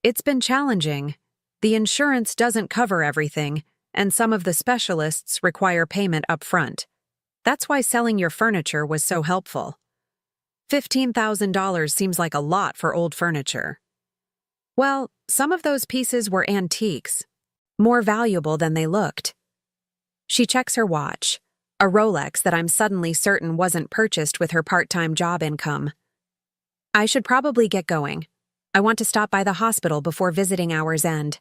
"It's been challenging. The insurance doesn't cover everything, and some of the specialists require payment up front. That's why selling your furniture was so helpful." $15,000 seems like a lot for old furniture. "Well, some of those pieces were antiques, more valuable than they looked." She checks her watch, a Rolex that I'm suddenly certain wasn't purchased with her part-time job income. "I should probably get going. I want to stop by the hospital before visiting hours end."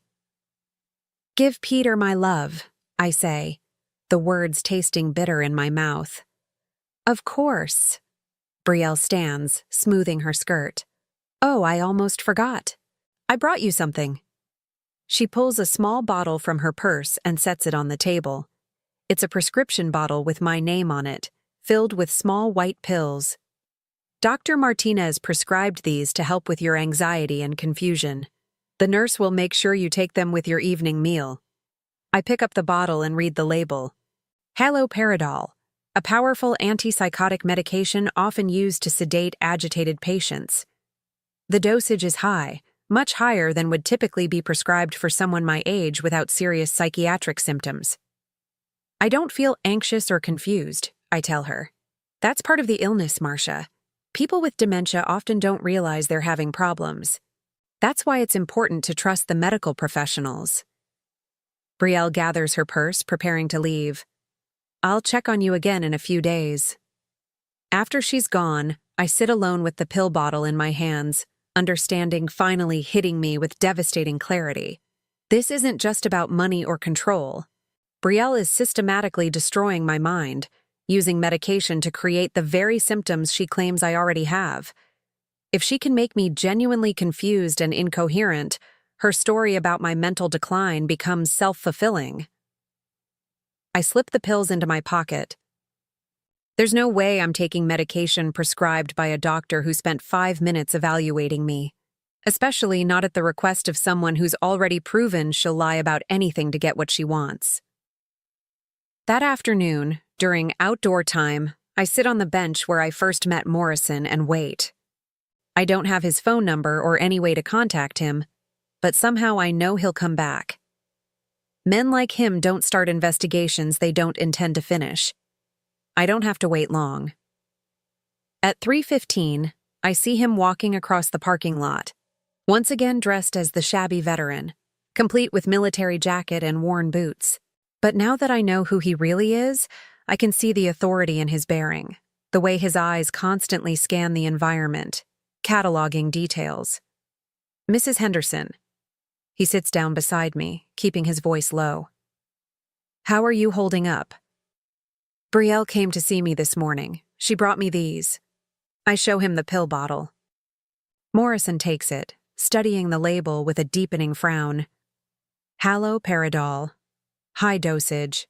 "Give Peter my love," I say, the words tasting bitter in my mouth. "Of course." Brielle stands, smoothing her skirt. "Oh, I almost forgot. I brought you something." She pulls a small bottle from her purse and sets it on the table. It's a prescription bottle with my name on it, filled with small white pills. Dr. Martinez prescribed these to help with your anxiety and confusion. The nurse will make sure you take them with your evening meal. I pick up the bottle and read the label. Haloperidol, a powerful antipsychotic medication often used to sedate agitated patients. The dosage is high, much higher than would typically be prescribed for someone my age without serious psychiatric symptoms. I don't feel anxious or confused, I tell her. That's part of the illness, Marcia. People with dementia often don't realize they're having problems. That's why it's important to trust the medical professionals. Brielle gathers her purse, preparing to leave. I'll check on you again in a few days. After she's gone, I sit alone with the pill bottle in my hands, understanding finally hitting me with devastating clarity. This isn't just about money or control. Brielle is systematically destroying my mind, using medication to create the very symptoms she claims I already have. If she can make me genuinely confused and incoherent, her story about my mental decline becomes self-fulfilling. I slip the pills into my pocket. There's no way I'm taking medication prescribed by a doctor who spent 5 minutes evaluating me, especially not at the request of someone who's already proven she'll lie about anything to get what she wants. That afternoon, during outdoor time, I sit on the bench where I first met Morrison and wait. I don't have his phone number or any way to contact him, but somehow I know he'll come back. Men like him don't start investigations they don't intend to finish. I don't have to wait long. At 3:15, I see him walking across the parking lot, once again dressed as the shabby veteran, complete with military jacket and worn boots. But now that I know who he really is, I can see the authority in his bearing, the way his eyes constantly scan the environment, cataloging details. Mrs. Henderson. He sits down beside me, keeping his voice low. How are you holding up? Brielle came to see me this morning. She brought me these. I show him the pill bottle. Morrison takes it, studying the label with a deepening frown. Haloperidol. High dosage.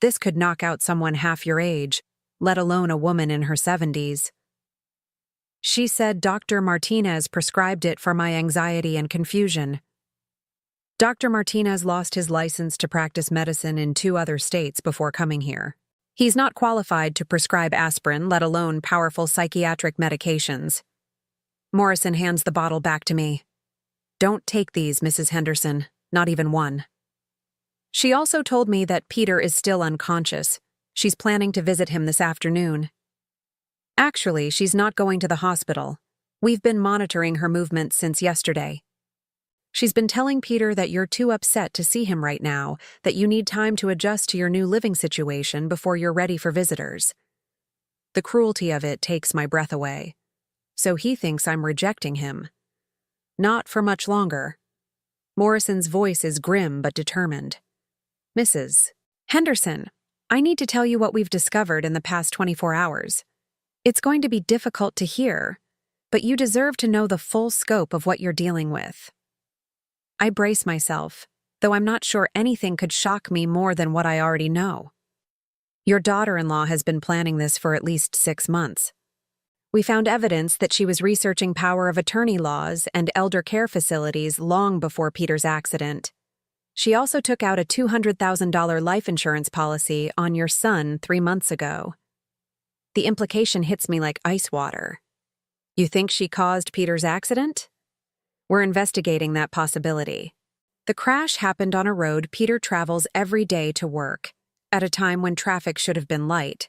This could knock out someone half your age, let alone a woman in her 70s. She said Dr. Martinez prescribed it for my anxiety and confusion. Dr. Martinez lost his license to practice medicine in 2 other states before coming here. He's not qualified to prescribe aspirin, let alone powerful psychiatric medications. Morrison hands the bottle back to me. Don't take these, Mrs. Henderson, not even one. She also told me that Peter is still unconscious. She's planning to visit him this afternoon. Actually, she's not going to the hospital. We've been monitoring her movements since yesterday. She's been telling Peter that you're too upset to see him right now, that you need time to adjust to your new living situation before you're ready for visitors. The cruelty of it takes my breath away. So he thinks I'm rejecting him. Not for much longer. Morrison's voice is grim but determined. Mrs. Henderson, I need to tell you what we've discovered in the past 24 hours. It's going to be difficult to hear, but you deserve to know the full scope of what you're dealing with. I brace myself, though I'm not sure anything could shock me more than what I already know. Your daughter-in-law has been planning this for at least 6 months. We found evidence that she was researching power of attorney laws and elder care facilities long before Peter's accident. She also took out a $200,000 life insurance policy on your son 3 months ago. The implication hits me like ice water. You think she caused Peter's accident? We're investigating that possibility. The crash happened on a road Peter travels every day to work, at a time when traffic should have been light.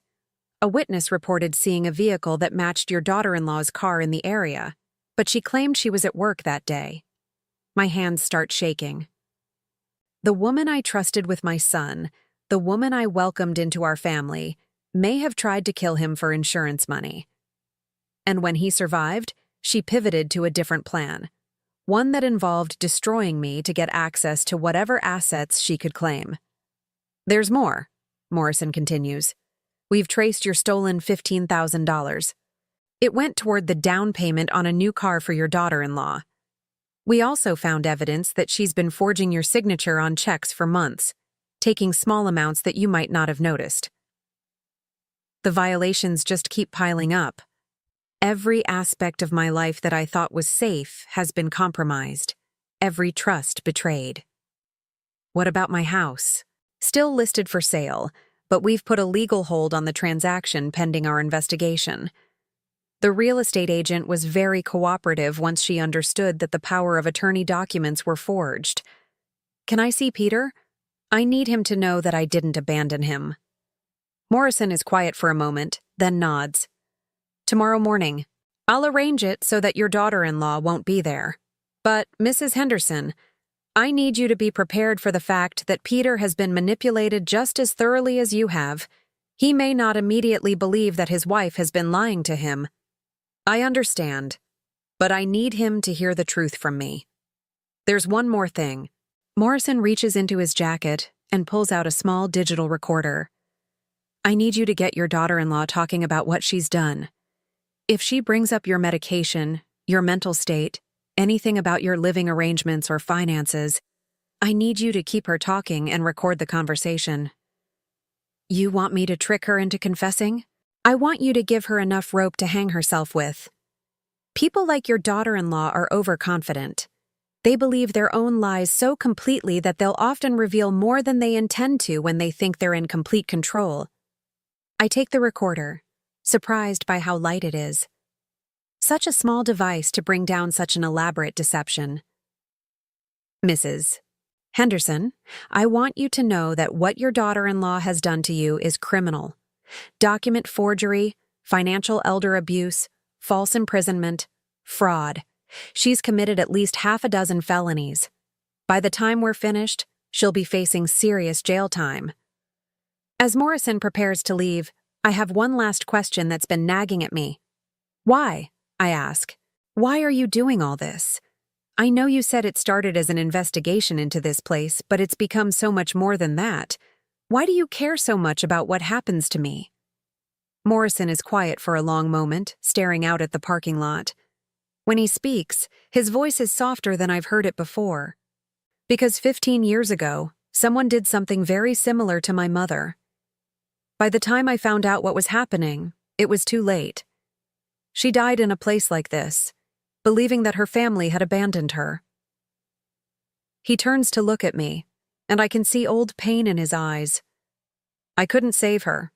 A witness reported seeing a vehicle that matched your daughter-in-law's car in the area, but she claimed she was at work that day. My hands start shaking. The woman I trusted with my son, the woman I welcomed into our family, may have tried to kill him for insurance money. And when he survived, she pivoted to a different plan. One that involved destroying me to get access to whatever assets she could claim. There's more, Morrison continues. We've traced your stolen $15,000. It went toward the down payment on a new car for your daughter-in-law. We also found evidence that she's been forging your signature on checks for months. taking small amounts that you might not have noticed. The violations just keep piling up. Every aspect of my life that I thought was safe has been compromised, every trust betrayed. What about my house? Still listed for sale, but we've put a legal hold on the transaction pending our investigation. The real estate agent was very cooperative once she understood that the power of attorney documents were forged. Can I see Peter? I need him to know that I didn't abandon him. Morrison is quiet for a moment, then nods. Tomorrow morning. I'll arrange it so that your daughter-in-law won't be there. But, Mrs. Henderson, I need you to be prepared for the fact that Peter has been manipulated just as thoroughly as you have. He may not immediately believe that his wife has been lying to him. I understand, but I need him to hear the truth from me. There's one more thing. Morrison reaches into his jacket and pulls out a small digital recorder. I need you to get your daughter-in-law talking about what she's done. If she brings up your medication, your mental state, anything about your living arrangements or finances, I need you to keep her talking and record the conversation. You want me to trick her into confessing? I want you to give her enough rope to hang herself with. People like your daughter-in-law are overconfident. They believe their own lies so completely that they'll often reveal more than they intend to when they think they're in complete control. I take the recorder, surprised by how light it is. Such a small device to bring down such an elaborate deception. Mrs. Henderson, I want you to know that what your daughter-in-law has done to you is criminal. Document forgery, financial elder abuse, false imprisonment, fraud. She's committed at least half a dozen felonies. By the time we're finished, she'll be facing serious jail time. As Morrison prepares to leave, I have one last question that's been nagging at me. Why? I ask. Why are you doing all this? I know you said it started as an investigation into this place, but it's become so much more than that. Why do you care so much about what happens to me? Morrison is quiet for a long moment, staring out at the parking lot. When he speaks, his voice is softer than I've heard it before. Because 15 years ago, someone did something very similar to my mother. By the time I found out what was happening, it was too late. She died in a place like this, believing that her family had abandoned her. He turns to look at me, and I can see old pain in his eyes. I couldn't save her,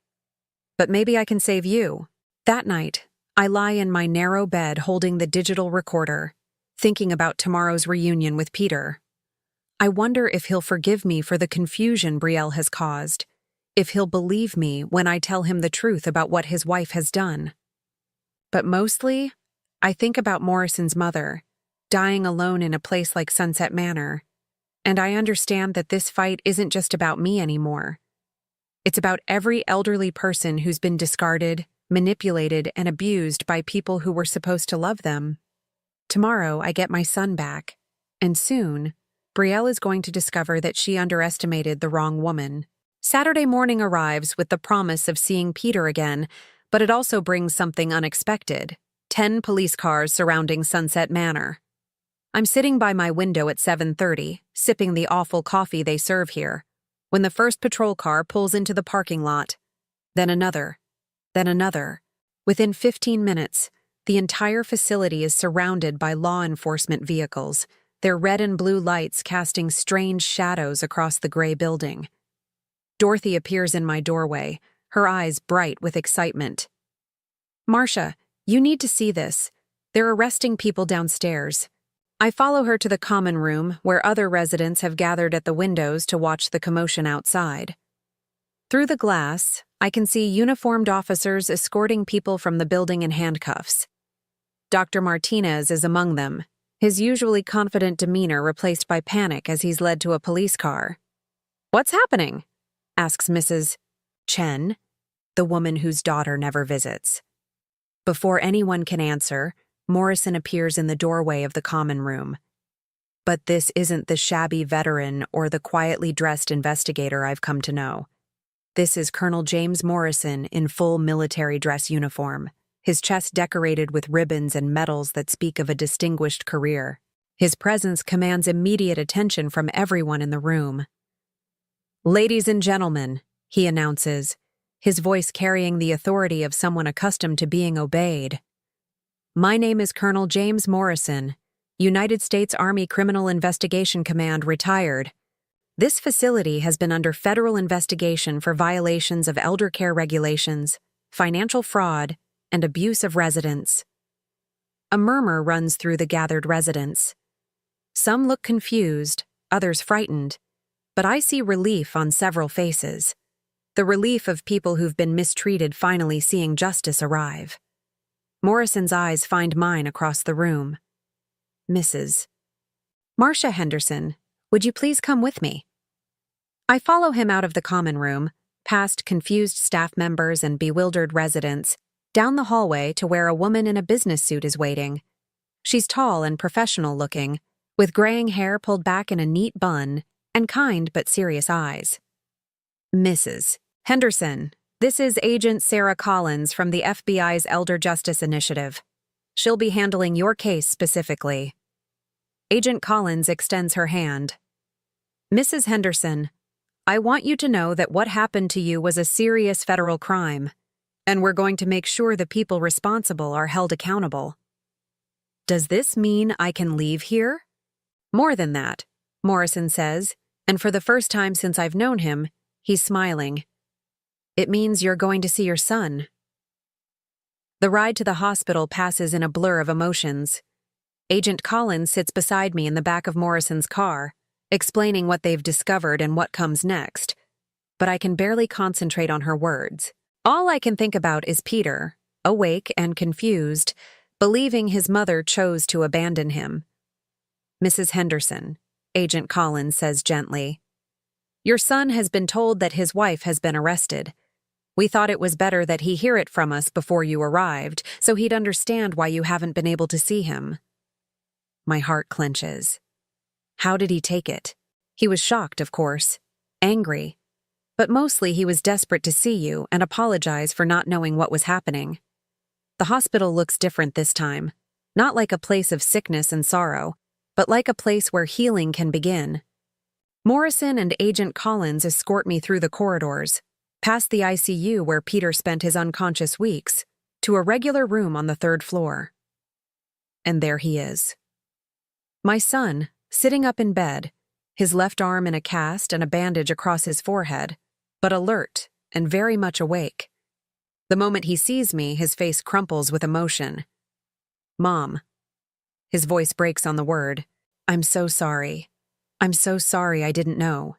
but maybe I can save you. That night, I lie in my narrow bed holding the digital recorder, thinking about tomorrow's reunion with Peter. I wonder if he'll forgive me for the confusion Brielle has caused, if he'll believe me when I tell him the truth about what his wife has done. But mostly, I think about Morrison's mother, dying alone in a place like Sunset Manor, and I understand that this fight isn't just about me anymore. It's about every elderly person who's been discarded, manipulated, and abused by people who were supposed to love them. Tomorrow, I get my son back, and soon, Brielle is going to discover that she underestimated the wrong woman. Saturday morning arrives with the promise of seeing Peter again, but it also brings something unexpected. 10 police cars surrounding Sunset Manor. I'm sitting by my window at 7:30, sipping the awful coffee they serve here, when the first patrol car pulls into the parking lot. Then another. Then another. Within 15 minutes, the entire facility is surrounded by law enforcement vehicles, their red and blue lights casting strange shadows across the gray building. Dorothy appears in my doorway, her eyes bright with excitement. Marcia, you need to see this. They're arresting people downstairs. I follow her to the common room, where other residents have gathered at the windows to watch the commotion outside. Through the glass, I can see uniformed officers escorting people from the building in handcuffs. Dr. Martinez is among them, his usually confident demeanor replaced by panic as he's led to a police car. "What's happening?" asks Mrs. Chen, the woman whose daughter never visits. Before anyone can answer, Morrison appears in the doorway of the common room. But this isn't the shabby veteran or the quietly dressed investigator I've come to know. This is Colonel James Morrison in full military dress uniform, his chest decorated with ribbons and medals that speak of a distinguished career. His presence commands immediate attention from everyone in the room. Ladies and gentlemen, he announces, his voice carrying the authority of someone accustomed to being obeyed. My name is Colonel James Morrison, United States Army Criminal Investigation Command, retired. This facility has been under federal investigation for violations of elder care regulations, financial fraud, and abuse of residents. A murmur runs through the gathered residents. Some look confused, others frightened, but I see relief on several faces. The relief of people who've been mistreated finally seeing justice arrive. Morrison's eyes find mine across the room. Mrs. Marcia Henderson, would you please come with me? I follow him out of the common room, past confused staff members and bewildered residents, down the hallway to where a woman in a business suit is waiting. She's tall and professional-looking, with graying hair pulled back in a neat bun and kind but serious eyes. Mrs. Henderson, this is Agent Sarah Collins from the FBI's Elder Justice Initiative. She'll be handling your case specifically. Agent Collins extends her hand. Mrs. Henderson, I want you to know that what happened to you was a serious federal crime, and we're going to make sure the people responsible are held accountable. Does this mean I can leave here? More than that, Morrison says, and for the first time since I've known him, he's smiling. It means you're going to see your son. The ride to the hospital passes in a blur of emotions. Agent Collins sits beside me in the back of Morrison's car, explaining what they've discovered and what comes next, but I can barely concentrate on her words. All I can think about is Peter, awake and confused, believing his mother chose to abandon him. Mrs. Henderson, Agent Collins says gently, your son has been told that his wife has been arrested. We thought it was better that he hear it from us before you arrived, so he'd understand why you haven't been able to see him. My heart clenches. How did he take it? He was shocked, of course, angry, but mostly he was desperate to see you and apologize for not knowing what was happening. The hospital looks different this time, not like a place of sickness and sorrow, but like a place where healing can begin. Morrison and Agent Collins escort me through the corridors, past the ICU where Peter spent his unconscious weeks, to a regular room on the 3rd floor. And there he is. My son, sitting up in bed, his left arm in a cast and a bandage across his forehead, but alert and very much awake. The moment he sees me, his face crumples with emotion. Mom. His voice breaks on the word. I'm so sorry. I'm so sorry I didn't know.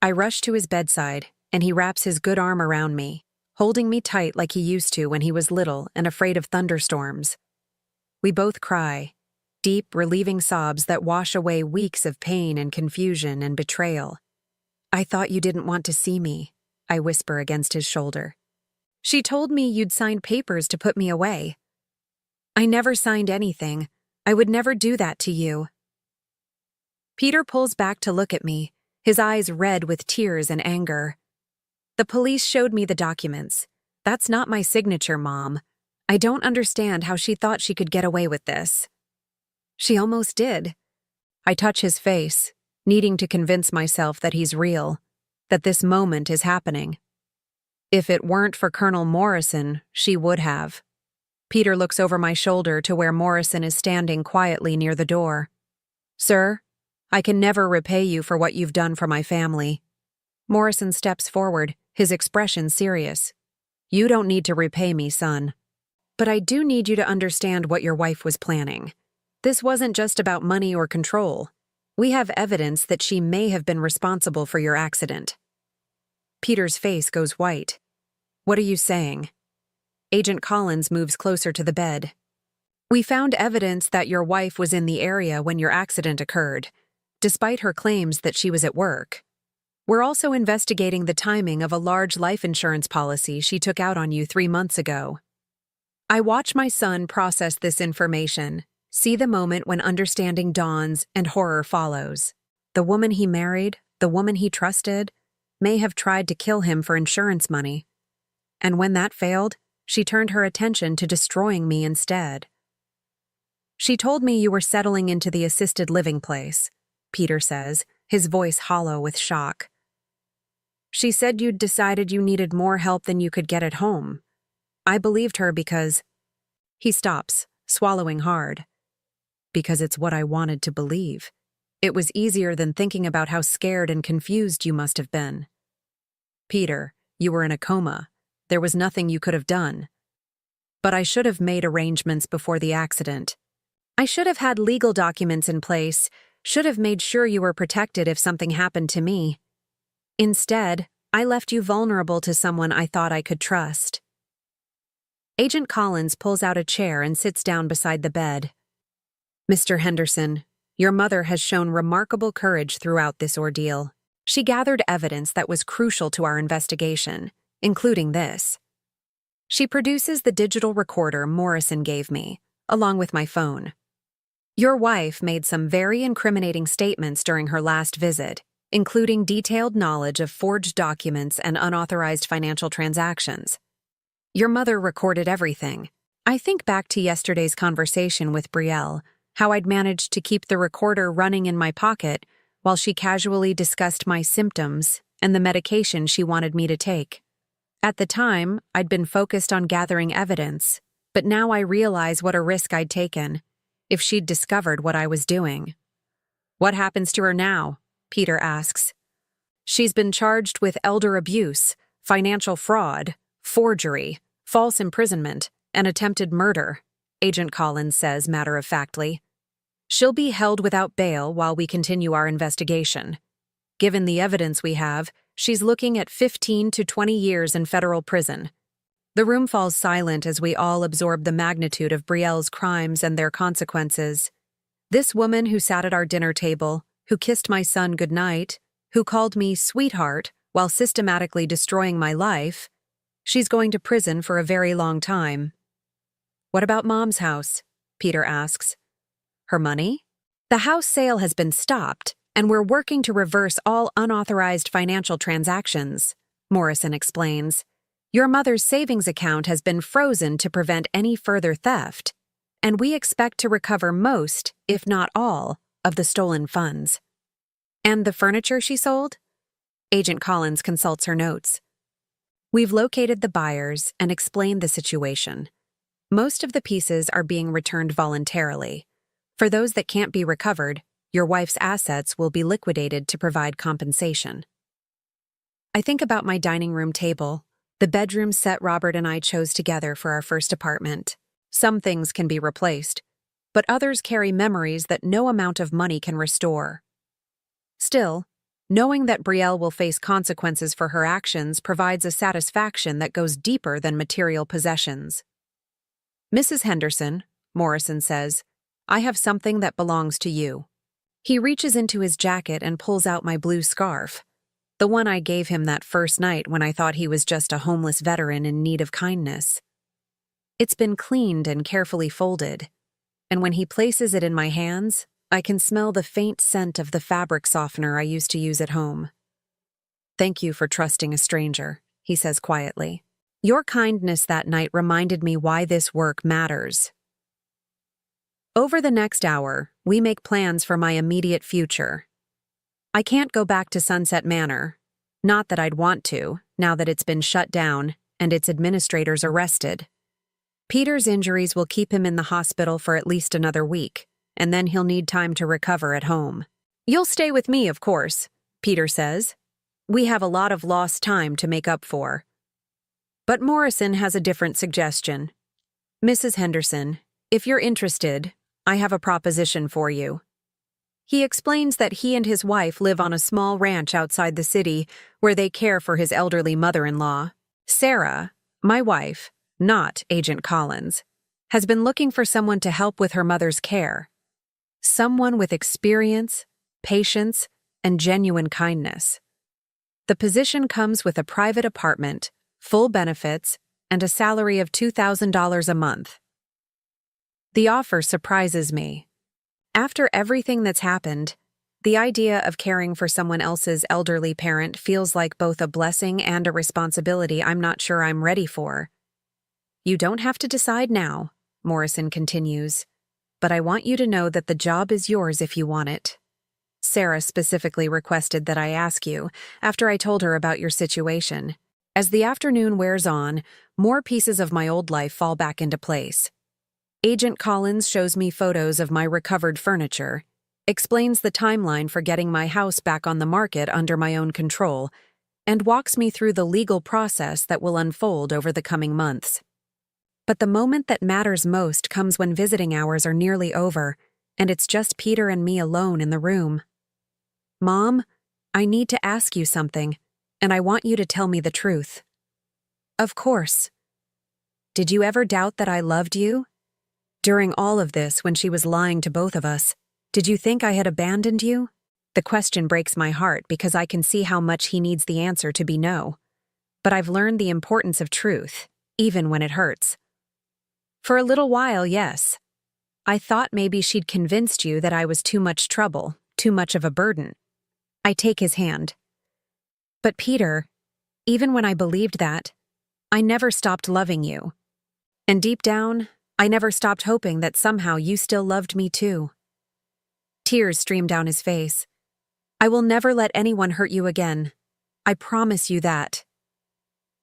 I rush to his bedside, and he wraps his good arm around me, holding me tight like he used to when he was little and afraid of thunderstorms. We both cry, deep, relieving sobs that wash away weeks of pain and confusion and betrayal. I thought you didn't want to see me, I whisper against his shoulder. She told me you'd signed papers to put me away. I never signed anything. I would never do that to you. Peter pulls back to look at me, his eyes red with tears and anger. The police showed me the documents. That's not my signature, Mom. I don't understand how she thought she could get away with this. She almost did. I touch his face, needing to convince myself that he's real, that this moment is happening. If it weren't for Colonel Morrison, she would have. Peter looks over my shoulder to where Morrison is standing quietly near the door. Sir, I can never repay you for what you've done for my family. Morrison steps forward, his expression serious. You don't need to repay me, son. But I do need you to understand what your wife was planning. This wasn't just about money or control. We have evidence that she may have been responsible for your accident. Peter's face goes white. What are you saying? Agent Collins moves closer to the bed. We found evidence that your wife was in the area when your accident occurred, despite her claims that she was at work. We're also investigating the timing of a large life insurance policy she took out on you 3 months ago. I watch my son process this information, see the moment when understanding dawns and horror follows. The woman he married, the woman he trusted, may have tried to kill him for insurance money. And when that failed, she turned her attention to destroying me instead. She told me you were settling into the assisted living place, Peter says, his voice hollow with shock. She said you'd decided you needed more help than you could get at home. I believed her because— He stops, swallowing hard. Because it's what I wanted to believe. It was easier than thinking about how scared and confused you must have been. Peter, you were in a coma. There was nothing you could have done. But I should have made arrangements before the accident. I should have had legal documents in place, should have made sure you were protected if something happened to me. Instead, I left you vulnerable to someone I thought I could trust. Agent Collins pulls out a chair and sits down beside the bed. Mr. Henderson, your mother has shown remarkable courage throughout this ordeal. She gathered evidence that was crucial to our investigation, including this. She produces the digital recorder Morrison gave me, along with my phone. Your wife made some very incriminating statements during her last visit, including detailed knowledge of forged documents and unauthorized financial transactions. Your mother recorded everything. I think back to yesterday's conversation with Brielle, how I'd managed to keep the recorder running in my pocket while she casually discussed my symptoms and the medication she wanted me to take. At the time, I'd been focused on gathering evidence, but now I realize what a risk I'd taken if she'd discovered what I was doing. What happens to her now? Peter asks. She's been charged with elder abuse, financial fraud, forgery, false imprisonment, and attempted murder, Agent Collins says matter-of-factly. She'll be held without bail while we continue our investigation. Given the evidence we have, she's looking at 15 to 20 years in federal prison. The room falls silent as we all absorb the magnitude of Brielle's crimes and their consequences. This woman who sat at our dinner table, who kissed my son goodnight, who called me sweetheart while systematically destroying my life, she's going to prison for a very long time. What about Mom's house? Peter asks. Her money? The house sale has been stopped, and we're working to reverse all unauthorized financial transactions, Morrison explains. Your mother's savings account has been frozen to prevent any further theft, and we expect to recover most, if not all, of the stolen funds. And the furniture she sold? Agent Collins consults her notes. We've located the buyers and explained the situation. Most of the pieces are being returned voluntarily. For those that can't be recovered, your wife's assets will be liquidated to provide compensation. I think about my dining room table, the bedroom set Robert and I chose together for our first apartment. Some things can be replaced, but others carry memories that no amount of money can restore. Still, knowing that Brielle will face consequences for her actions provides a satisfaction that goes deeper than material possessions. Mrs. Henderson, Morrison says, I have something that belongs to you. He reaches into his jacket and pulls out my blue scarf, the one I gave him that first night when I thought he was just a homeless veteran in need of kindness. It's been cleaned and carefully folded, and when he places it in my hands, I can smell the faint scent of the fabric softener I used to use at home. Thank you for trusting a stranger, he says quietly. Your kindness that night reminded me why this work matters. Over the next hour, we make plans for my immediate future. I can't go back to Sunset Manor. Not that I'd want to, now that it's been shut down and its administrators arrested. Peter's injuries will keep him in the hospital for at least another week, and then he'll need time to recover at home. You'll stay with me, of course, Peter says. We have a lot of lost time to make up for. But Morrison has a different suggestion. Mrs. Henderson, if you're interested, I have a proposition for you. He explains that he and his wife live on a small ranch outside the city where they care for his elderly mother-in-law. Sarah, my wife, not Agent Collins, has been looking for someone to help with her mother's care. Someone with experience, patience, and genuine kindness. The position comes with a private apartment, full benefits, and a salary of $2,000 a month. The offer surprises me. After everything that's happened, the idea of caring for someone else's elderly parent feels like both a blessing and a responsibility I'm not sure I'm ready for. You don't have to decide now, Morrison continues, but I want you to know that the job is yours if you want it. Sarah specifically requested that I ask you after I told her about your situation. As the afternoon wears on, more pieces of my old life fall back into place. Agent Collins shows me photos of my recovered furniture, explains the timeline for getting my house back on the market under my own control, and walks me through the legal process that will unfold over the coming months. But the moment that matters most comes when visiting hours are nearly over, and it's just Peter and me alone in the room. Mom, I need to ask you something, and I want you to tell me the truth. Of course. Did you ever doubt that I loved you? During all of this, when she was lying to both of us, did you think I had abandoned you? The question breaks my heart because I can see how much he needs the answer to be no. But I've learned the importance of truth, even when it hurts. For a little while, yes. I thought maybe she'd convinced you that I was too much trouble, too much of a burden. I take his hand. But Peter, even when I believed that, I never stopped loving you. And deep down, I never stopped hoping that somehow you still loved me too. Tears stream down his face. I will never let anyone hurt you again. I promise you that.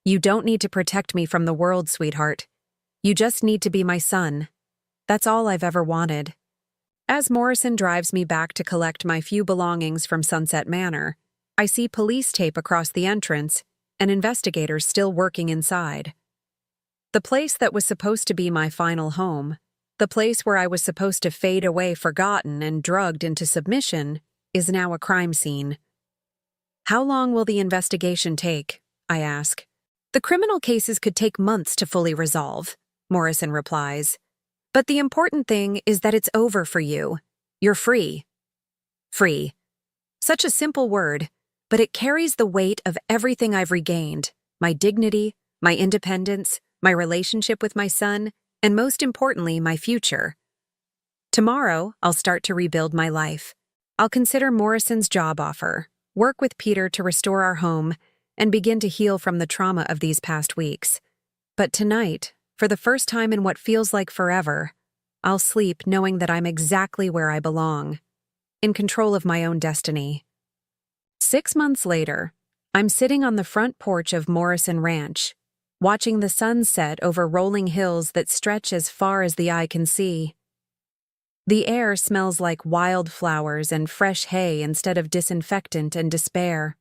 You don't need to protect me from the world, sweetheart. You just need to be my son. That's all I've ever wanted. As Morrison drives me back to collect my few belongings from Sunset Manor, I see police tape across the entrance and investigators still working inside. The place that was supposed to be my final home, the place where I was supposed to fade away forgotten and drugged into submission, is now a crime scene. How long will the investigation take? I ask. The criminal cases could take months to fully resolve, Morrison replies. But the important thing is that it's over for you. You're free. Free. Such a simple word, but it carries the weight of everything I've regained: my dignity, my independence, my relationship with my son, and most importantly, my future. Tomorrow, I'll start to rebuild my life. I'll consider Morrison's job offer, work with Peter to restore our home, and begin to heal from the trauma of these past weeks. But tonight, for the first time in what feels like forever, I'll sleep knowing that I'm exactly where I belong, in control of my own destiny. 6 months later, I'm sitting on the front porch of Morrison Ranch, watching the sun set over rolling hills that stretch as far as the eye can see. The air smells like wildflowers and fresh hay instead of disinfectant and despair.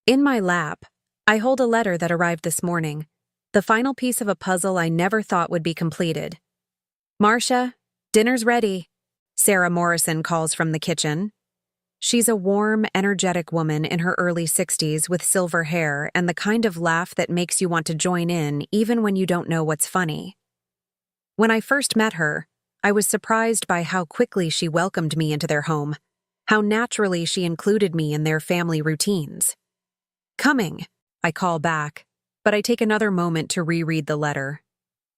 In my lap, I hold a letter that arrived this morning, the final piece of a puzzle I never thought would be completed. Marcia, dinner's ready, Sarah Morrison calls from the kitchen. She's a warm, energetic woman in her early 60s with silver hair and the kind of laugh that makes you want to join in even when you don't know what's funny. When I first met her, I was surprised by how quickly she welcomed me into their home, how naturally she included me in their family routines. Coming, I call back, but I take another moment to reread the letter.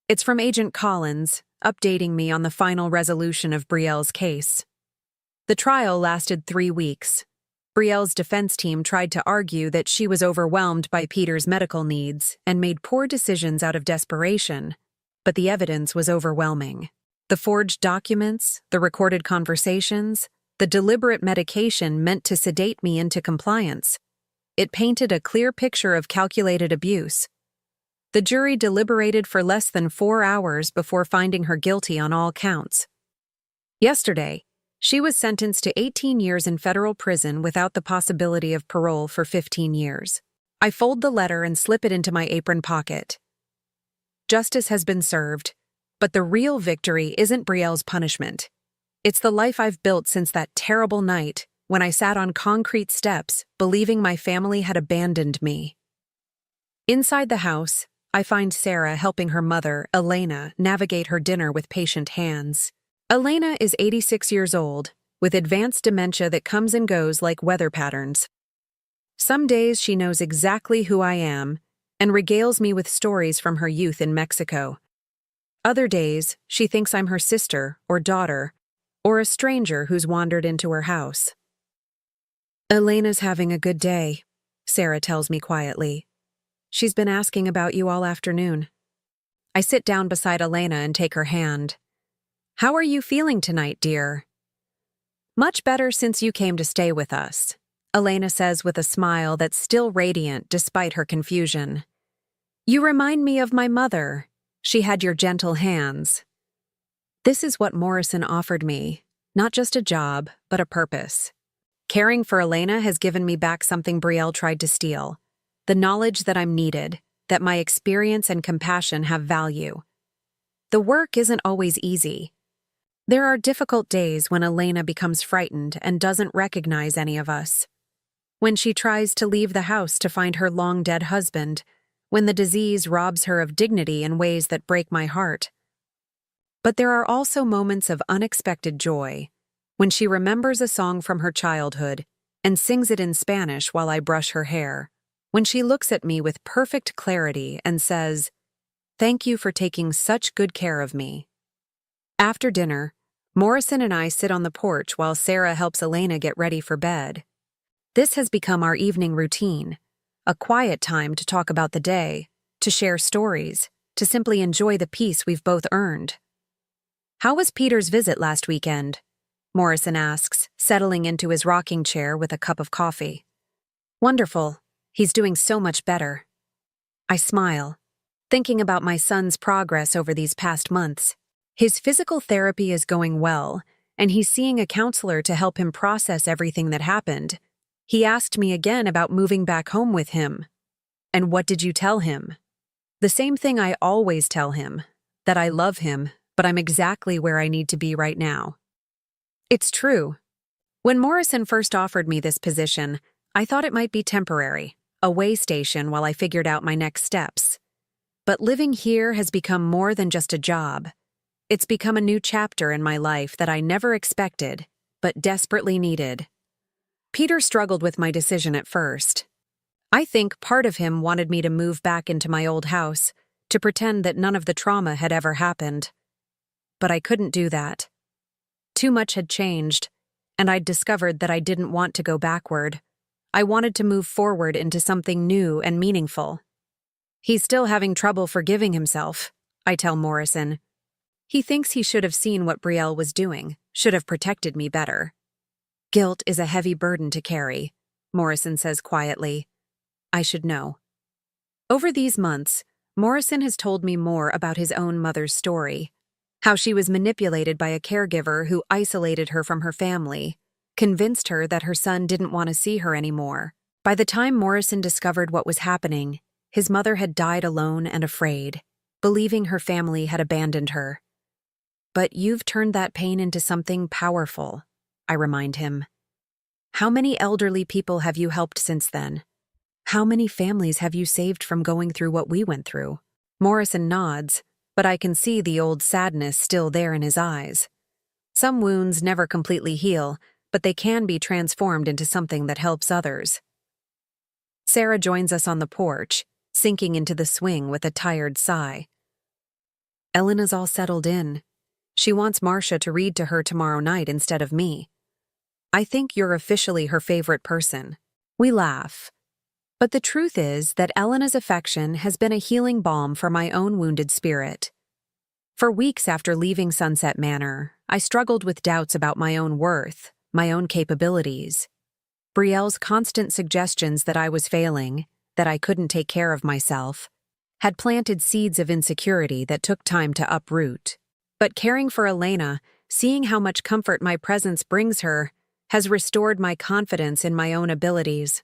It's from Agent Collins, updating me on the final resolution of Brielle's case. The trial lasted 3 weeks. Brielle's defense team tried to argue that she was overwhelmed by Peter's medical needs and made poor decisions out of desperation, but the evidence was overwhelming. The forged documents, the recorded conversations, the deliberate medication meant to sedate me into compliance. It painted a clear picture of calculated abuse. The jury deliberated for less than 4 hours before finding her guilty on all counts. Yesterday, she was sentenced to 18 years in federal prison without the possibility of parole for 15 years. I fold the letter and slip it into my apron pocket. Justice has been served, but the real victory isn't Brielle's punishment. It's the life I've built since that terrible night when I sat on concrete steps, believing my family had abandoned me. Inside the house, I find Sarah helping her mother, Elena, navigate her dinner with patient hands. Elena is 86 years old, with advanced dementia that comes and goes like weather patterns. Some days she knows exactly who I am and regales me with stories from her youth in Mexico. Other days, she thinks I'm her sister or daughter, or a stranger who's wandered into her house. Elena's having a good day, Sarah tells me quietly. She's been asking about you all afternoon. I sit down beside Elena and take her hand. How are you feeling tonight, dear? Much better since you came to stay with us, Elena says with a smile that's still radiant despite her confusion. You remind me of my mother. She had your gentle hands. This is what Morrison offered me, not just a job, but a purpose. Caring for Elena has given me back something Brielle tried to steal. The knowledge that I'm needed, that my experience and compassion have value. The work isn't always easy. There are difficult days when Elena becomes frightened and doesn't recognize any of us. When she tries to leave the house to find her long-dead husband, when the disease robs her of dignity in ways that break my heart. But there are also moments of unexpected joy, when she remembers a song from her childhood and sings it in Spanish while I brush her hair, when she looks at me with perfect clarity and says, "Thank you for taking such good care of me." After dinner, Morrison and I sit on the porch while Sarah helps Elena get ready for bed. This has become our evening routine, a quiet time to talk about the day, to share stories, to simply enjoy the peace we've both earned. How was Peter's visit last weekend? Morrison asks, settling into his rocking chair with a cup of coffee. Wonderful. He's doing so much better. I smile, thinking about my son's progress over these past months. His physical therapy is going well, and he's seeing a counselor to help him process everything that happened. He asked me again about moving back home with him. And what did you tell him? The same thing I always tell him, that I love him, but I'm exactly where I need to be right now. It's true. When Morrison first offered me this position, I thought it might be temporary, a way station while I figured out my next steps. But living here has become more than just a job. It's become a new chapter in my life that I never expected, but desperately needed. Peter struggled with my decision at first. I think part of him wanted me to move back into my old house, to pretend that none of the trauma had ever happened. But I couldn't do that. Too much had changed, and I'd discovered that I didn't want to go backward. I wanted to move forward into something new and meaningful. He's still having trouble forgiving himself, I tell Morrison. He thinks he should have seen what Brielle was doing, should have protected me better. Guilt is a heavy burden to carry, Morrison says quietly. I should know. Over these months, Morrison has told me more about his own mother's story, how she was manipulated by a caregiver who isolated her from her family, convinced her that her son didn't want to see her anymore. By the time Morrison discovered what was happening, his mother had died alone and afraid, believing her family had abandoned her. But you've turned that pain into something powerful, I remind him. How many elderly people have you helped since then? How many families have you saved from going through what we went through? Morrison nods, but I can see the old sadness still there in his eyes. Some wounds never completely heal, but they can be transformed into something that helps others. Sarah joins us on the porch, sinking into the swing with a tired sigh. Elena's all settled in. She wants Marcia to read to her tomorrow night instead of me. I think you're officially her favorite person. We laugh. But the truth is that Elena's affection has been a healing balm for my own wounded spirit. For weeks after leaving Sunset Manor, I struggled with doubts about my own worth, my own capabilities. Brielle's constant suggestions that I was failing, that I couldn't take care of myself, had planted seeds of insecurity that took time to uproot. But caring for Elena, seeing how much comfort my presence brings her, has restored my confidence in my own abilities.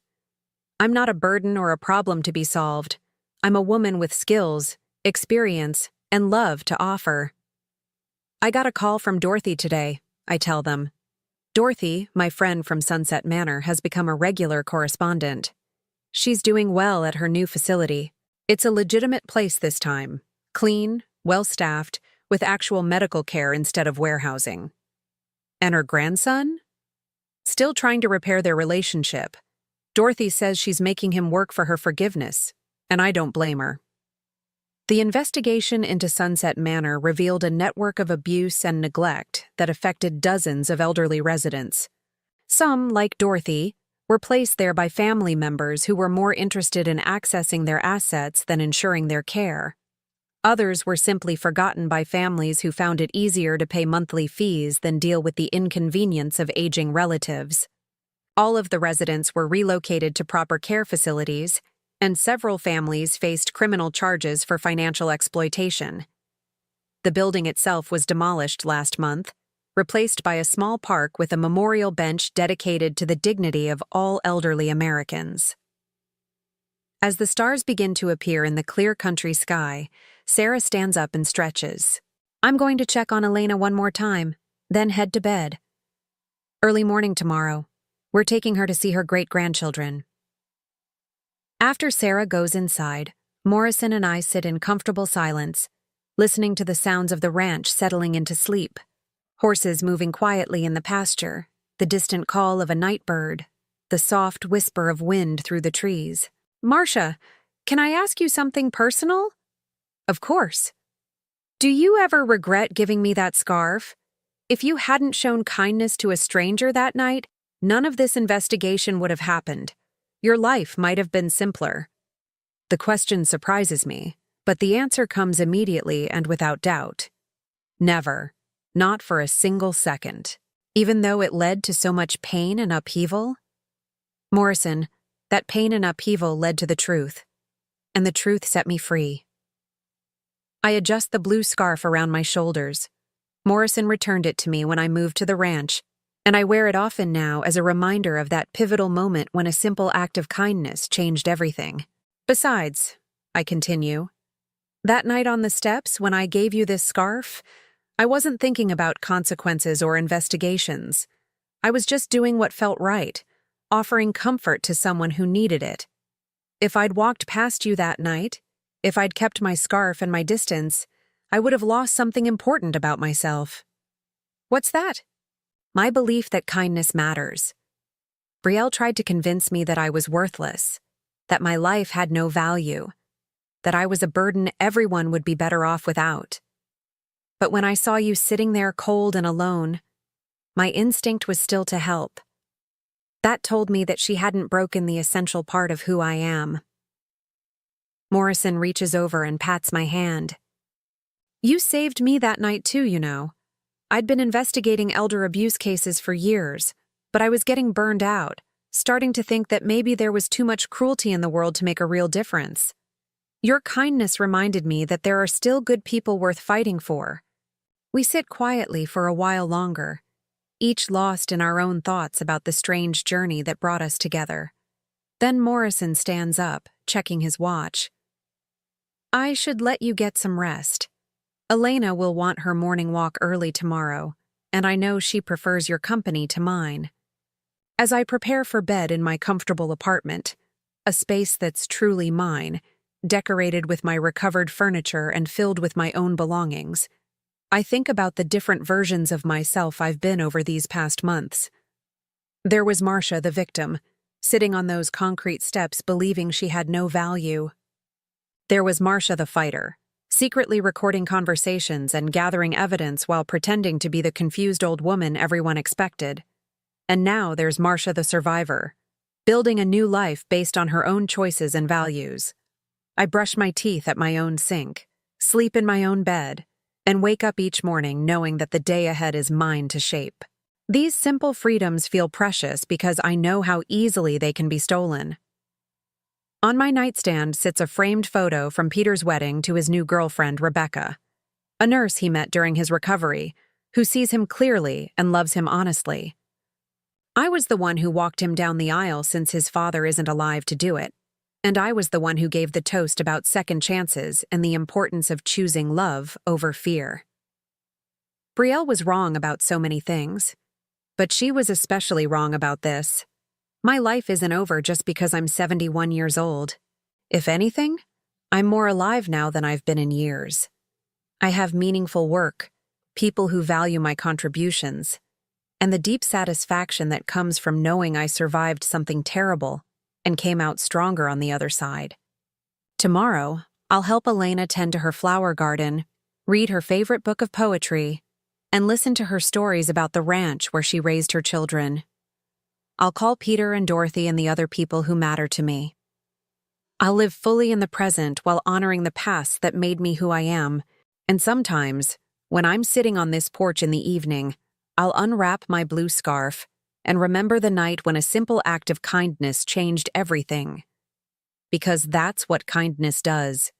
I'm not a burden or a problem to be solved. I'm a woman with skills, experience, and love to offer. I got a call from Dorothy today, I tell them. Dorothy, my friend from Sunset Manor, has become a regular correspondent. She's doing well at her new facility. It's a legitimate place this time. Clean, well-staffed, with actual medical care instead of warehousing. And her grandson? Still trying to repair their relationship. Dorothy says she's making him work for her forgiveness, and I don't blame her. The investigation into Sunset Manor revealed a network of abuse and neglect that affected dozens of elderly residents. Some, like Dorothy, were placed there by family members who were more interested in accessing their assets than ensuring their care. Others were simply forgotten by families who found it easier to pay monthly fees than deal with the inconvenience of aging relatives. All of the residents were relocated to proper care facilities, and several families faced criminal charges for financial exploitation. The building itself was demolished last month, replaced by a small park with a memorial bench dedicated to the dignity of all elderly Americans. As the stars begin to appear in the clear country sky, Sarah stands up and stretches. I'm going to check on Elena one more time, then head to bed. Early morning tomorrow. We're taking her to see her great-grandchildren. After Sarah goes inside, Morrison and I sit in comfortable silence, listening to the sounds of the ranch settling into sleep. Horses moving quietly in the pasture, the distant call of a night bird, the soft whisper of wind through the trees. Marcia, can I ask you something personal? Of course. Do you ever regret giving me that scarf? If you hadn't shown kindness to a stranger that night, none of this investigation would have happened. Your life might have been simpler. The question surprises me, but the answer comes immediately and without doubt. Never. Not for a single second. Even though it led to so much pain and upheaval? Morrison, that pain and upheaval led to the truth, and the truth set me free. I adjust the blue scarf around my shoulders. Morrison returned it to me when I moved to the ranch, and I wear it often now as a reminder of that pivotal moment when a simple act of kindness changed everything. Besides, I continue, that night on the steps when I gave you this scarf, I wasn't thinking about consequences or investigations. I was just doing what felt right, offering comfort to someone who needed it. If I'd walked past you that night, if I'd kept my scarf and my distance, I would have lost something important about myself. What's that? My belief that kindness matters. Brielle tried to convince me that I was worthless, that my life had no value, that I was a burden everyone would be better off without. But when I saw you sitting there cold and alone, my instinct was still to help. That told me that she hadn't broken the essential part of who I am. Morrison reaches over and pats my hand. You saved me that night too, you know. I'd been investigating elder abuse cases for years, but I was getting burned out, starting to think that maybe there was too much cruelty in the world to make a real difference. Your kindness reminded me that there are still good people worth fighting for. We sit quietly for a while longer, each lost in our own thoughts about the strange journey that brought us together. Then Morrison stands up, checking his watch. I should let you get some rest. Elena will want her morning walk early tomorrow, and I know she prefers your company to mine. As I prepare for bed in my comfortable apartment, a space that's truly mine, decorated with my recovered furniture and filled with my own belongings, I think about the different versions of myself I've been over these past months. There was Marcia, the victim, sitting on those concrete steps believing she had no value. There was Marcia, the fighter, secretly recording conversations and gathering evidence while pretending to be the confused old woman everyone expected. And now there's Marcia, the survivor, building a new life based on her own choices and values. I brush my teeth at my own sink, sleep in my own bed, and wake up each morning knowing that the day ahead is mine to shape. These simple freedoms feel precious because I know how easily they can be stolen. On my nightstand sits a framed photo from Peter's wedding to his new girlfriend, Rebecca, a nurse he met during his recovery, who sees him clearly and loves him honestly. I was the one who walked him down the aisle since his father isn't alive to do it, and I was the one who gave the toast about second chances and the importance of choosing love over fear. Brielle was wrong about so many things, but she was especially wrong about this. My life isn't over just because I'm 71 years old. If anything, I'm more alive now than I've been in years. I have meaningful work, people who value my contributions, and the deep satisfaction that comes from knowing I survived something terrible and came out stronger on the other side. Tomorrow, I'll help Elena tend to her flower garden, read her favorite book of poetry, and listen to her stories about the ranch where she raised her children. I'll call Peter and Dorothy and the other people who matter to me. I'll live fully in the present while honoring the past that made me who I am. And sometimes, when I'm sitting on this porch in the evening, I'll unwrap my blue scarf and remember the night when a simple act of kindness changed everything. Because that's what kindness does.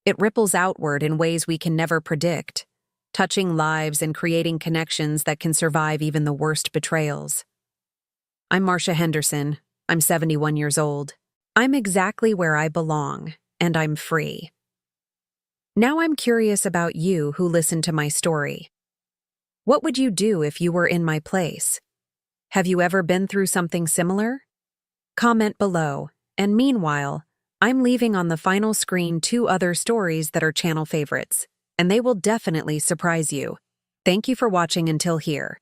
It ripples outward in ways we can never predict, touching lives and creating connections that can survive even the worst betrayals. I'm Marcia Henderson. I'm 71 years old. I'm exactly where I belong, and I'm free. Now I'm curious about you who listened to my story. What would you do if you were in my place? Have you ever been through something similar? Comment below, and meanwhile, I'm leaving on the final screen 2 other stories that are channel favorites, and they will definitely surprise you. Thank you for watching until here.